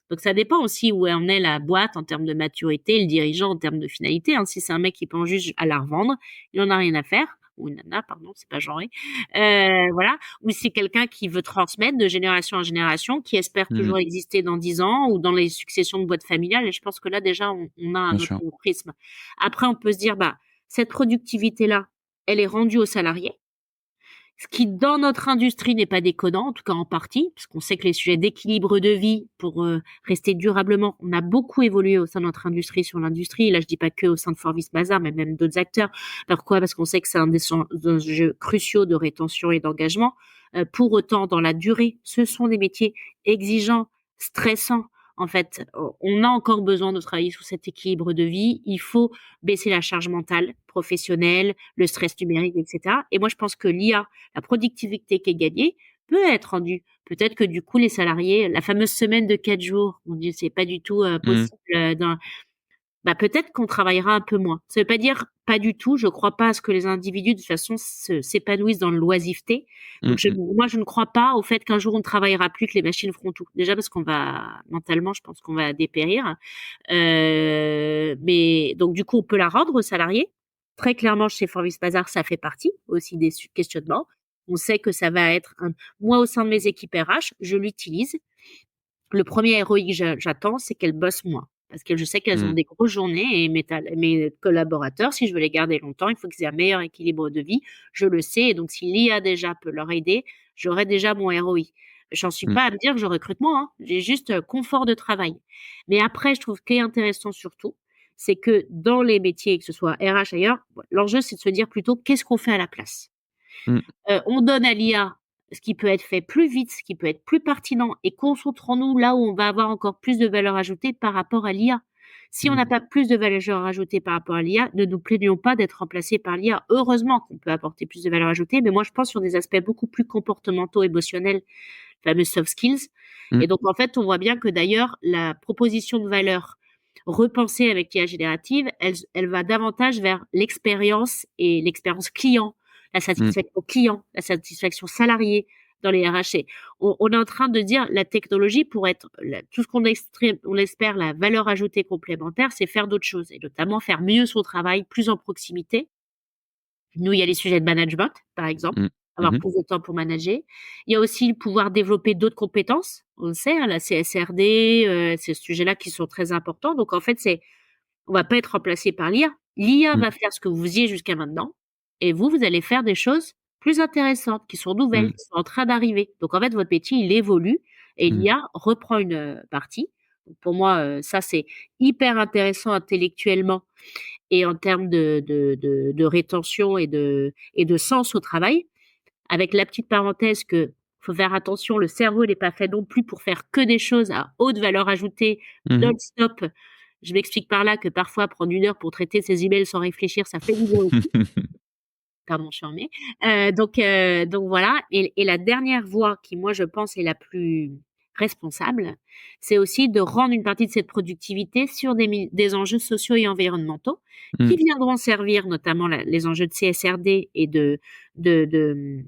Speaker 1: Donc ça dépend aussi où en est la boîte en termes de maturité, le dirigeant en termes de finalité. Hein. Si c'est un mec qui pense juste à la revendre, il en a rien à faire. Ou une nana, pardon, c'est pas genré. Voilà. Ou si c'est quelqu'un qui veut transmettre de génération en génération, qui espère
Speaker 2: Mmh.
Speaker 1: toujours exister dans 10 ans ou dans les successions de boîtes familiales. Et je pense que là, déjà, on a un
Speaker 2: Bien
Speaker 1: autre
Speaker 2: sûr.
Speaker 1: prisme. Après, on peut se dire, cette productivité-là, elle est rendue aux salariés. Ce qui, dans notre industrie, n'est pas déconnant, en tout cas en partie, parce qu'on sait que les sujets d'équilibre de vie, pour rester durablement, on a beaucoup évolué au sein de notre industrie sur l'industrie. Et là, je dis pas que au sein de Forvis Mazars, mais même d'autres acteurs. Pourquoi? Parce qu'on sait que c'est un des enjeux cruciaux de rétention et d'engagement. Pour autant, dans la durée, ce sont des métiers exigeants, stressants. En fait, on a encore besoin de travailler sur cet équilibre de vie. Il faut baisser la charge mentale, professionnelle, le stress numérique, etc. Et moi, je pense que l'IA, la productivité qui est gagnée peut être rendue. Peut-être que du coup, les salariés, la fameuse semaine de 4 jours, on dit c'est pas du tout
Speaker 2: Mmh.
Speaker 1: possible. Peut-être qu'on travaillera un peu moins. Ça veut pas dire pas du tout. Je crois pas à ce que les individus de toute façon s'épanouissent dans le loisiveté.
Speaker 2: Mmh
Speaker 1: Donc
Speaker 2: mh.
Speaker 1: moi, je ne crois pas au fait qu'un jour on ne travaillera plus, que les machines feront tout. Déjà parce qu'on va mentalement, je pense qu'on va dépérir. Mais donc du coup, on peut la rendre aux salariés. Très clairement, chez Forvis Bazar, ça fait partie aussi des questionnements. On sait que ça va être moi au sein de mes équipes RH, je l'utilise. Le premier ROI que j'attends, c'est qu'elles bossent moins. Parce que je sais qu'elles ont
Speaker 2: Mmh.
Speaker 1: des grosses journées et mes collaborateurs, si je veux les garder longtemps, il faut qu'ils aient un meilleur équilibre de vie. Je le sais. Et donc, si l'IA déjà peut leur aider, j'aurai déjà mon ROI. J'en suis
Speaker 2: Mmh.
Speaker 1: pas à me dire que je recrute moins, hein. J'ai juste confort de travail. Mais après, je trouve ce qui est intéressant surtout, c'est que dans les métiers, que ce soit RH ailleurs, l'enjeu, c'est de se dire plutôt qu'est-ce qu'on fait à la place.
Speaker 2: Mmh.
Speaker 1: On donne à l'IA ce qui peut être fait plus vite, ce qui peut être plus pertinent et concentrons-nous là où on va avoir encore plus de valeur ajoutée par rapport à l'IA. Si on n'a pas plus de valeur ajoutée par rapport à l'IA, ne nous plaignons pas d'être remplacés par l'IA. Heureusement qu'on peut apporter plus de valeur ajoutée, mais moi, je pense sur des aspects beaucoup plus comportementaux, émotionnels, fameux soft skills.
Speaker 2: Mm.
Speaker 1: Et donc, en fait, on voit bien que d'ailleurs, la proposition de valeur repensée avec l'IA générative, elle va davantage vers l'expérience et l'expérience client, la satisfaction client, la satisfaction salarié dans les RH. On est en train de dire la technologie pour être tout ce on espère la valeur ajoutée complémentaire, c'est faire d'autres choses et notamment faire mieux son travail, plus en proximité. Nous, il y a les sujets de management, par exemple,
Speaker 2: Mm.
Speaker 1: avoir
Speaker 2: Mhm.
Speaker 1: plus de temps pour manager. Il y a aussi pouvoir développer d'autres compétences. On le sait, hein, la CSRD, ces sujets-là qui sont très importants. Donc, en fait, on va pas être remplacé par l'IA. L'IA
Speaker 2: Mm.
Speaker 1: va faire ce que vous faisiez jusqu'à maintenant, et vous allez faire des choses plus intéressantes, qui sont nouvelles,
Speaker 2: Mm.
Speaker 1: qui sont en train d'arriver. Donc, en fait, votre métier, il évolue, et
Speaker 2: Mm.
Speaker 1: l'IA reprend une partie. Donc, pour moi, ça, c'est hyper intéressant intellectuellement et en termes de rétention et de sens au travail, avec la petite parenthèse que faut faire attention, le cerveau n'est pas fait non plus pour faire que des choses à haute valeur ajoutée,
Speaker 2: Mhm.
Speaker 1: non-stop. Je m'explique par là que parfois prendre 1 heure pour traiter ses emails sans réfléchir, ça fait du bien aussi. Pardon, je suis en mai. Donc voilà. Et la dernière voie qui, moi, je pense, est la plus responsable, c'est aussi de rendre une partie de cette productivité sur des enjeux sociaux et environnementaux qui
Speaker 2: Mm.
Speaker 1: viendront servir notamment les enjeux de CSRD et de, de,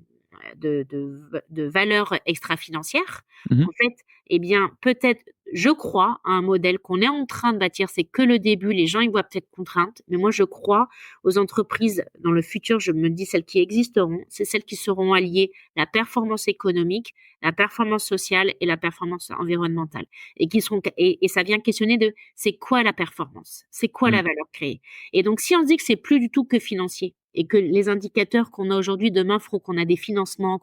Speaker 1: de valeurs extra-financières.
Speaker 2: Mhm.
Speaker 1: En fait, eh bien, peut-être, je crois à un modèle qu'on est en train de bâtir, c'est que le début, les gens y voient peut-être contrainte, mais moi, je crois aux entreprises dans le futur, je me dis celles qui existeront, c'est celles qui seront alliées la performance économique, la performance sociale et la performance environnementale. Et ça vient questionner de c'est quoi la performance? C'est quoi
Speaker 2: Mm.
Speaker 1: la valeur créée? Et donc, si on se dit que c'est plus du tout que financier et que les indicateurs qu'on a aujourd'hui, demain, feront qu'on a des financements,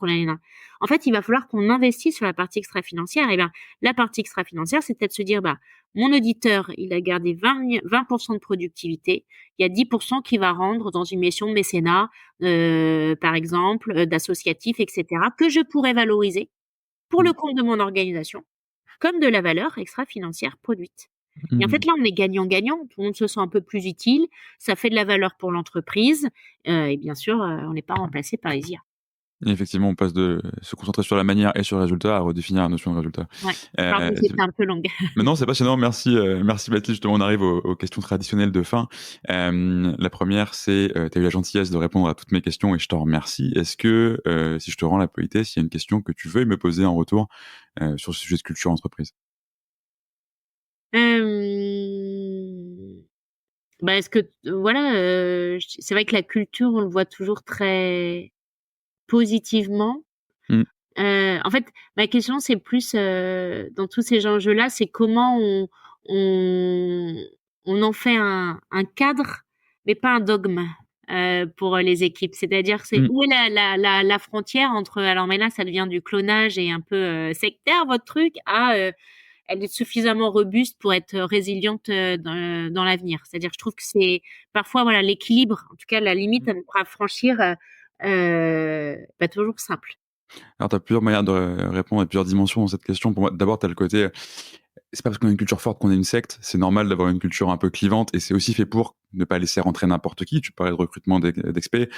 Speaker 1: en fait, il va falloir qu'on investisse sur la partie extra-financière. Et bien, la partie extra-financière, c'est peut-être se dire, bah, mon auditeur, il a gardé 20% de productivité. Il y a 10% qui va rendre dans une mission de mécénat, par exemple, d'associatif, etc., que je pourrais valoriser pour
Speaker 2: Mm.
Speaker 1: le compte de mon organisation, comme de la valeur extra-financière produite. Et en
Speaker 2: Mm.
Speaker 1: fait, là, on est gagnant-gagnant. Tout le monde se sent un peu plus utile. Ça fait de la valeur pour l'entreprise. Et bien sûr, on n'est pas remplacé par les IA.
Speaker 2: Et effectivement, on passe de se concentrer sur la manière et sur le résultat à redéfinir la notion de résultat.
Speaker 1: Ouais.
Speaker 2: Euh,
Speaker 1: Pardon, j'étais un peu longue.
Speaker 2: Mais non, c'est passionnant. Merci, merci Mathilde. Justement, on arrive aux questions traditionnelles de fin. La première, c'est, tu as eu la gentillesse de répondre à toutes mes questions et je t'en remercie. Est-ce que, si je te rends la politesse, il y a une question que tu veuilles me poser en retour sur ce sujet de culture entreprise?
Speaker 1: Bah, est-ce que, voilà, c'est vrai que la culture, on le voit toujours très positivement.
Speaker 2: Mm.
Speaker 1: En fait, ma question, c'est plus, dans tous ces enjeux-là, c'est comment on on en fait un cadre, mais pas un dogme, pour les équipes. C'est-à-dire, c'est
Speaker 2: Mm.
Speaker 1: où est la frontière entre alors mais là, ça devient du clonage et un peu, sectaire votre truc, elle est suffisamment robuste pour être résiliente, dans l'avenir. C'est-à-dire, je trouve que c'est parfois, voilà, l'équilibre, en tout cas la limite à franchir, pas toujours simple.
Speaker 2: Alors, tu as plusieurs manières de répondre à plusieurs dimensions dans cette question. Pour moi, d'abord, tu as le côté, c'est pas parce qu'on a une culture forte qu'on est une secte. C'est normal d'avoir une culture un peu clivante et c'est aussi fait pour ne pas laisser rentrer n'importe qui. Tu parlais de recrutement d'experts.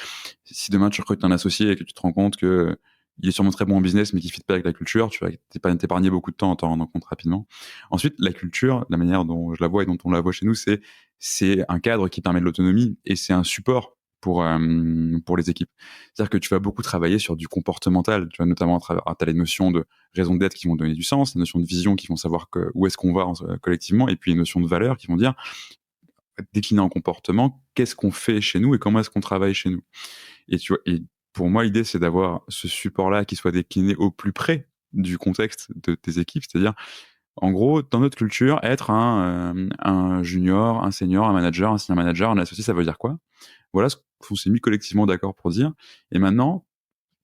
Speaker 2: Si demain tu recrutes un associé et que tu te rends compte que il est sûrement très bon en business mais qui ne fit pas avec la culture, tu vas t'épargner beaucoup de temps en t'en rendant compte rapidement. Ensuite, la culture, la manière dont je la vois et dont on la voit chez nous, c'est un cadre qui permet de l'autonomie et c'est un support pour les équipes. C'est-à-dire que tu vas beaucoup travailler sur du comportemental. Tu vas notamment t'as les notions de raison d'être qui vont donner du sens, les notions de vision qui vont savoir où est-ce qu'on va collectivement, et puis les notions de valeur qui vont dire, décliner en comportement, qu'est-ce qu'on fait chez nous et comment est-ce qu'on travaille chez nous. Et tu vois, et pour moi, l'idée, c'est d'avoir ce support-là qui soit décliné au plus près du contexte de tes équipes, c'est-à-dire, en gros, dans notre culture, être un junior, un senior, un manager, un senior manager, un associé, ça veut dire quoi? Voilà ce qu'on s'est mis collectivement d'accord pour dire. Et maintenant,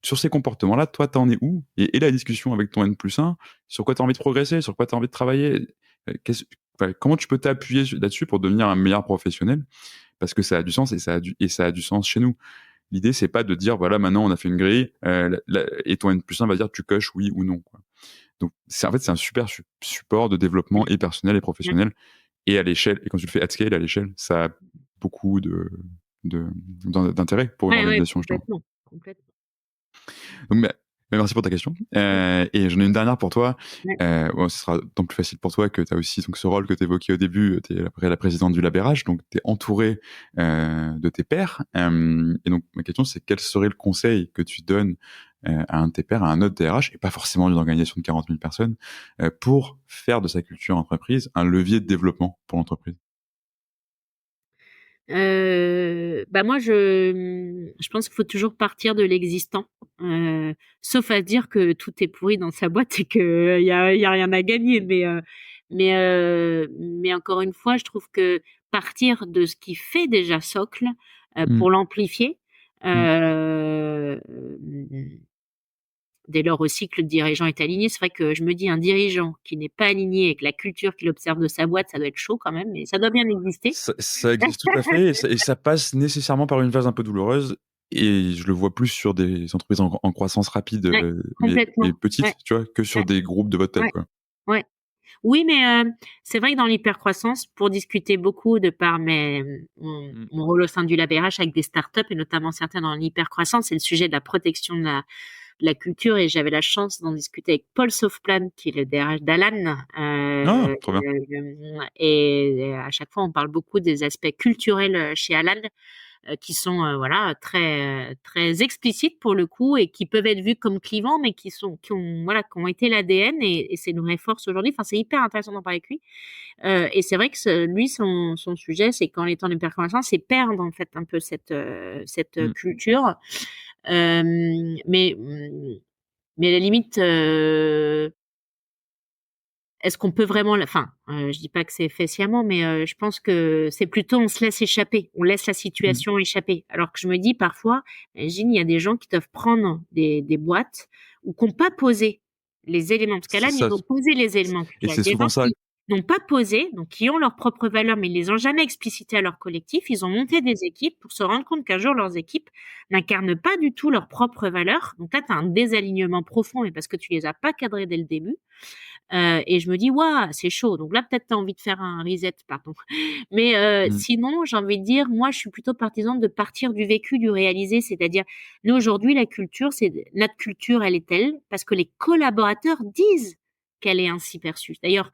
Speaker 2: sur ces comportements-là, toi, t'en es où? Et la discussion avec ton N+1, sur quoi tu as envie de progresser, sur quoi tu as envie de travailler, comment tu peux t'appuyer là-dessus pour devenir un meilleur professionnel? Parce que ça a du sens et ça a du sens chez nous. L'idée, c'est pas de dire, voilà, maintenant on a fait une grille, et ton N+1 va dire tu coches oui ou non, quoi. Donc, en fait, c'est un super support de développement et personnel et
Speaker 1: Mmh.
Speaker 2: professionnel. et à l'échelle, et quand tu le fais at scale, à l'échelle, ça a beaucoup d'intérêt pour une organisation, je trouve.
Speaker 1: Complètement.
Speaker 2: Donc, merci pour ta question. Et j'en ai une dernière pour toi.
Speaker 1: Ouais.
Speaker 2: Ce sera tant plus facile pour toi que tu as aussi donc, ce rôle que tu évoquais au début. Tu es après la présidente du Labérage, donc tu es entouré de tes pairs. Et donc, ma question, c'est quel serait le conseil que tu donnes à un de tes pairs, à un autre DRH, et pas forcément d'une organisation de 40 000 personnes, pour faire de sa culture entreprise un levier de développement pour l'entreprise?
Speaker 1: Moi, je pense qu'il faut toujours partir de l'existant, sauf à dire que tout est pourri dans sa boîte et qu'il y a rien à gagner. Mais encore une fois, je trouve que partir de ce qui fait déjà socle pour l'amplifier. Euh, Dès lors aussi que le dirigeant est aligné, c'est vrai que je me dis un dirigeant qui n'est pas aligné avec la culture qu'il observe de sa boîte, ça doit être chaud quand même, mais ça doit bien exister.
Speaker 2: Ça existe tout à fait, et ça passe nécessairement par une phase un peu douloureuse, et je le vois plus sur des entreprises en croissance rapide,
Speaker 1: Ouais,
Speaker 2: mais
Speaker 1: complètement.
Speaker 2: petites,
Speaker 1: Ouais,
Speaker 2: tu vois, que sur
Speaker 1: ouais,
Speaker 2: des groupes de votre taille,
Speaker 1: ouais,
Speaker 2: quoi.
Speaker 1: ouais. Oui, mais c'est vrai que dans l'hypercroissance, pour discuter beaucoup de par mon rôle au sein du LabRH avec des startups et notamment certains dans l'hypercroissance, c'est le sujet de la protection de la culture, et j'avais la chance d'en discuter avec Paul Saufplane, qui est le DRH d'Alan.
Speaker 2: Ah, trop bien.
Speaker 1: Et à chaque fois, on parle beaucoup des aspects culturels chez Alan, qui sont voilà très explicites pour le coup et qui peuvent être vus comme clivants, mais qui ont été l'ADN, et c'est une vraie force aujourd'hui. Enfin, c'est hyper intéressant d'en parler avec lui. Et c'est vrai que lui, son sujet, c'est qu'en étant hypercroissance, c'est perdre en fait un peu cette culture. Euh, mais mais à la limite, est-ce qu'on peut vraiment je dis pas que c'est fait sciemment, mais je pense que c'est plutôt on se laisse échapper, on laisse la situation échapper. Alors que je me dis parfois, imagine, il y a des gens qui doivent prendre des boîtes ou qui n'ont pas posé les éléments. Parce qu'à
Speaker 2: C'est
Speaker 1: là,
Speaker 2: ça.
Speaker 1: ils ont posé les éléments
Speaker 2: Et
Speaker 1: culturels.
Speaker 2: c'est
Speaker 1: Des
Speaker 2: souvent
Speaker 1: gens
Speaker 2: ça.
Speaker 1: qui n'ont pas posé, donc qui ont leurs propres valeurs, mais ils les ont jamais explicitées à leur collectif. Ils ont monté des équipes pour se rendre compte qu'un jour, leurs équipes n'incarnent pas du tout leurs propres valeurs. Donc là, tu as un désalignement profond, mais parce que tu les as pas cadrés dès le début. Et je me dis: «Waouh, c'est chaud». Donc là, peut-être tu as envie de faire un reset, pardon. Mais sinon, j'ai envie de dire, moi, je suis plutôt partisane de partir du vécu, du réalisé. C'est-à-dire, nous, aujourd'hui, la culture, notre culture, elle est telle parce que les collaborateurs disent qu'elle est ainsi perçue. D'ailleurs,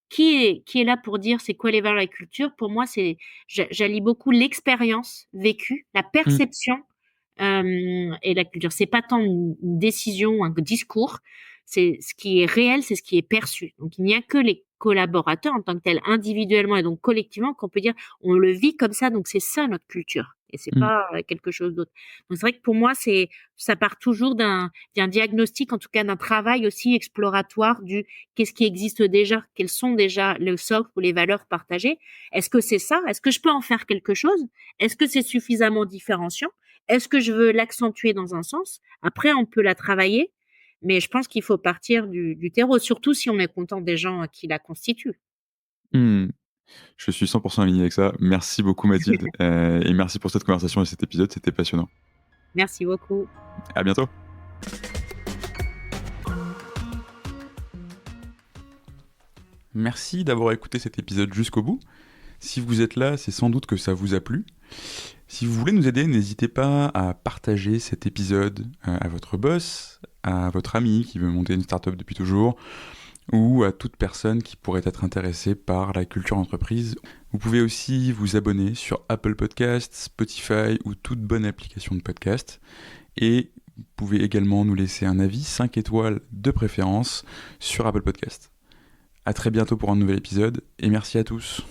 Speaker 1: qui est là pour dire c'est quoi les valeurs de la culture? Pour moi, j'allie beaucoup l'expérience vécue, la perception, et la culture. C'est pas tant une décision ou un discours, c'est ce qui est réel, c'est ce qui est perçu. Donc il n'y a que les collaborateurs en tant que tels, individuellement et donc collectivement, qu'on peut dire on le vit comme ça, donc c'est ça notre culture. Et c'est pas quelque chose d'autre. Donc c'est vrai que pour moi, ça part toujours d'un diagnostic, en tout cas d'un travail aussi exploratoire du qu'est-ce qui existe déjà, quels sont déjà le socle ou les valeurs partagées. Est-ce que c'est ça? Est-ce que je peux en faire quelque chose? Est-ce que c'est suffisamment différenciant? Est-ce que je veux l'accentuer dans un sens? Après, on peut la travailler, mais je pense qu'il faut partir du terreau, surtout si on est content des gens qui la constituent.
Speaker 2: Je suis 100% aligné avec ça. Merci beaucoup, Mathilde. Et merci pour cette conversation et cet épisode. C'était passionnant.
Speaker 1: Merci beaucoup.
Speaker 2: À bientôt. Merci d'avoir écouté cet épisode jusqu'au bout. Si vous êtes là, c'est sans doute que ça vous a plu. Si vous voulez nous aider, n'hésitez pas à partager cet épisode à votre boss, à votre ami qui veut monter une startup depuis toujours, ou à toute personne qui pourrait être intéressée par la culture entreprise. Vous pouvez aussi vous abonner sur Apple Podcasts, Spotify ou toute bonne application de podcast. Et vous pouvez également nous laisser un avis 5 étoiles de préférence sur Apple Podcasts. À très bientôt pour un nouvel épisode et merci à tous.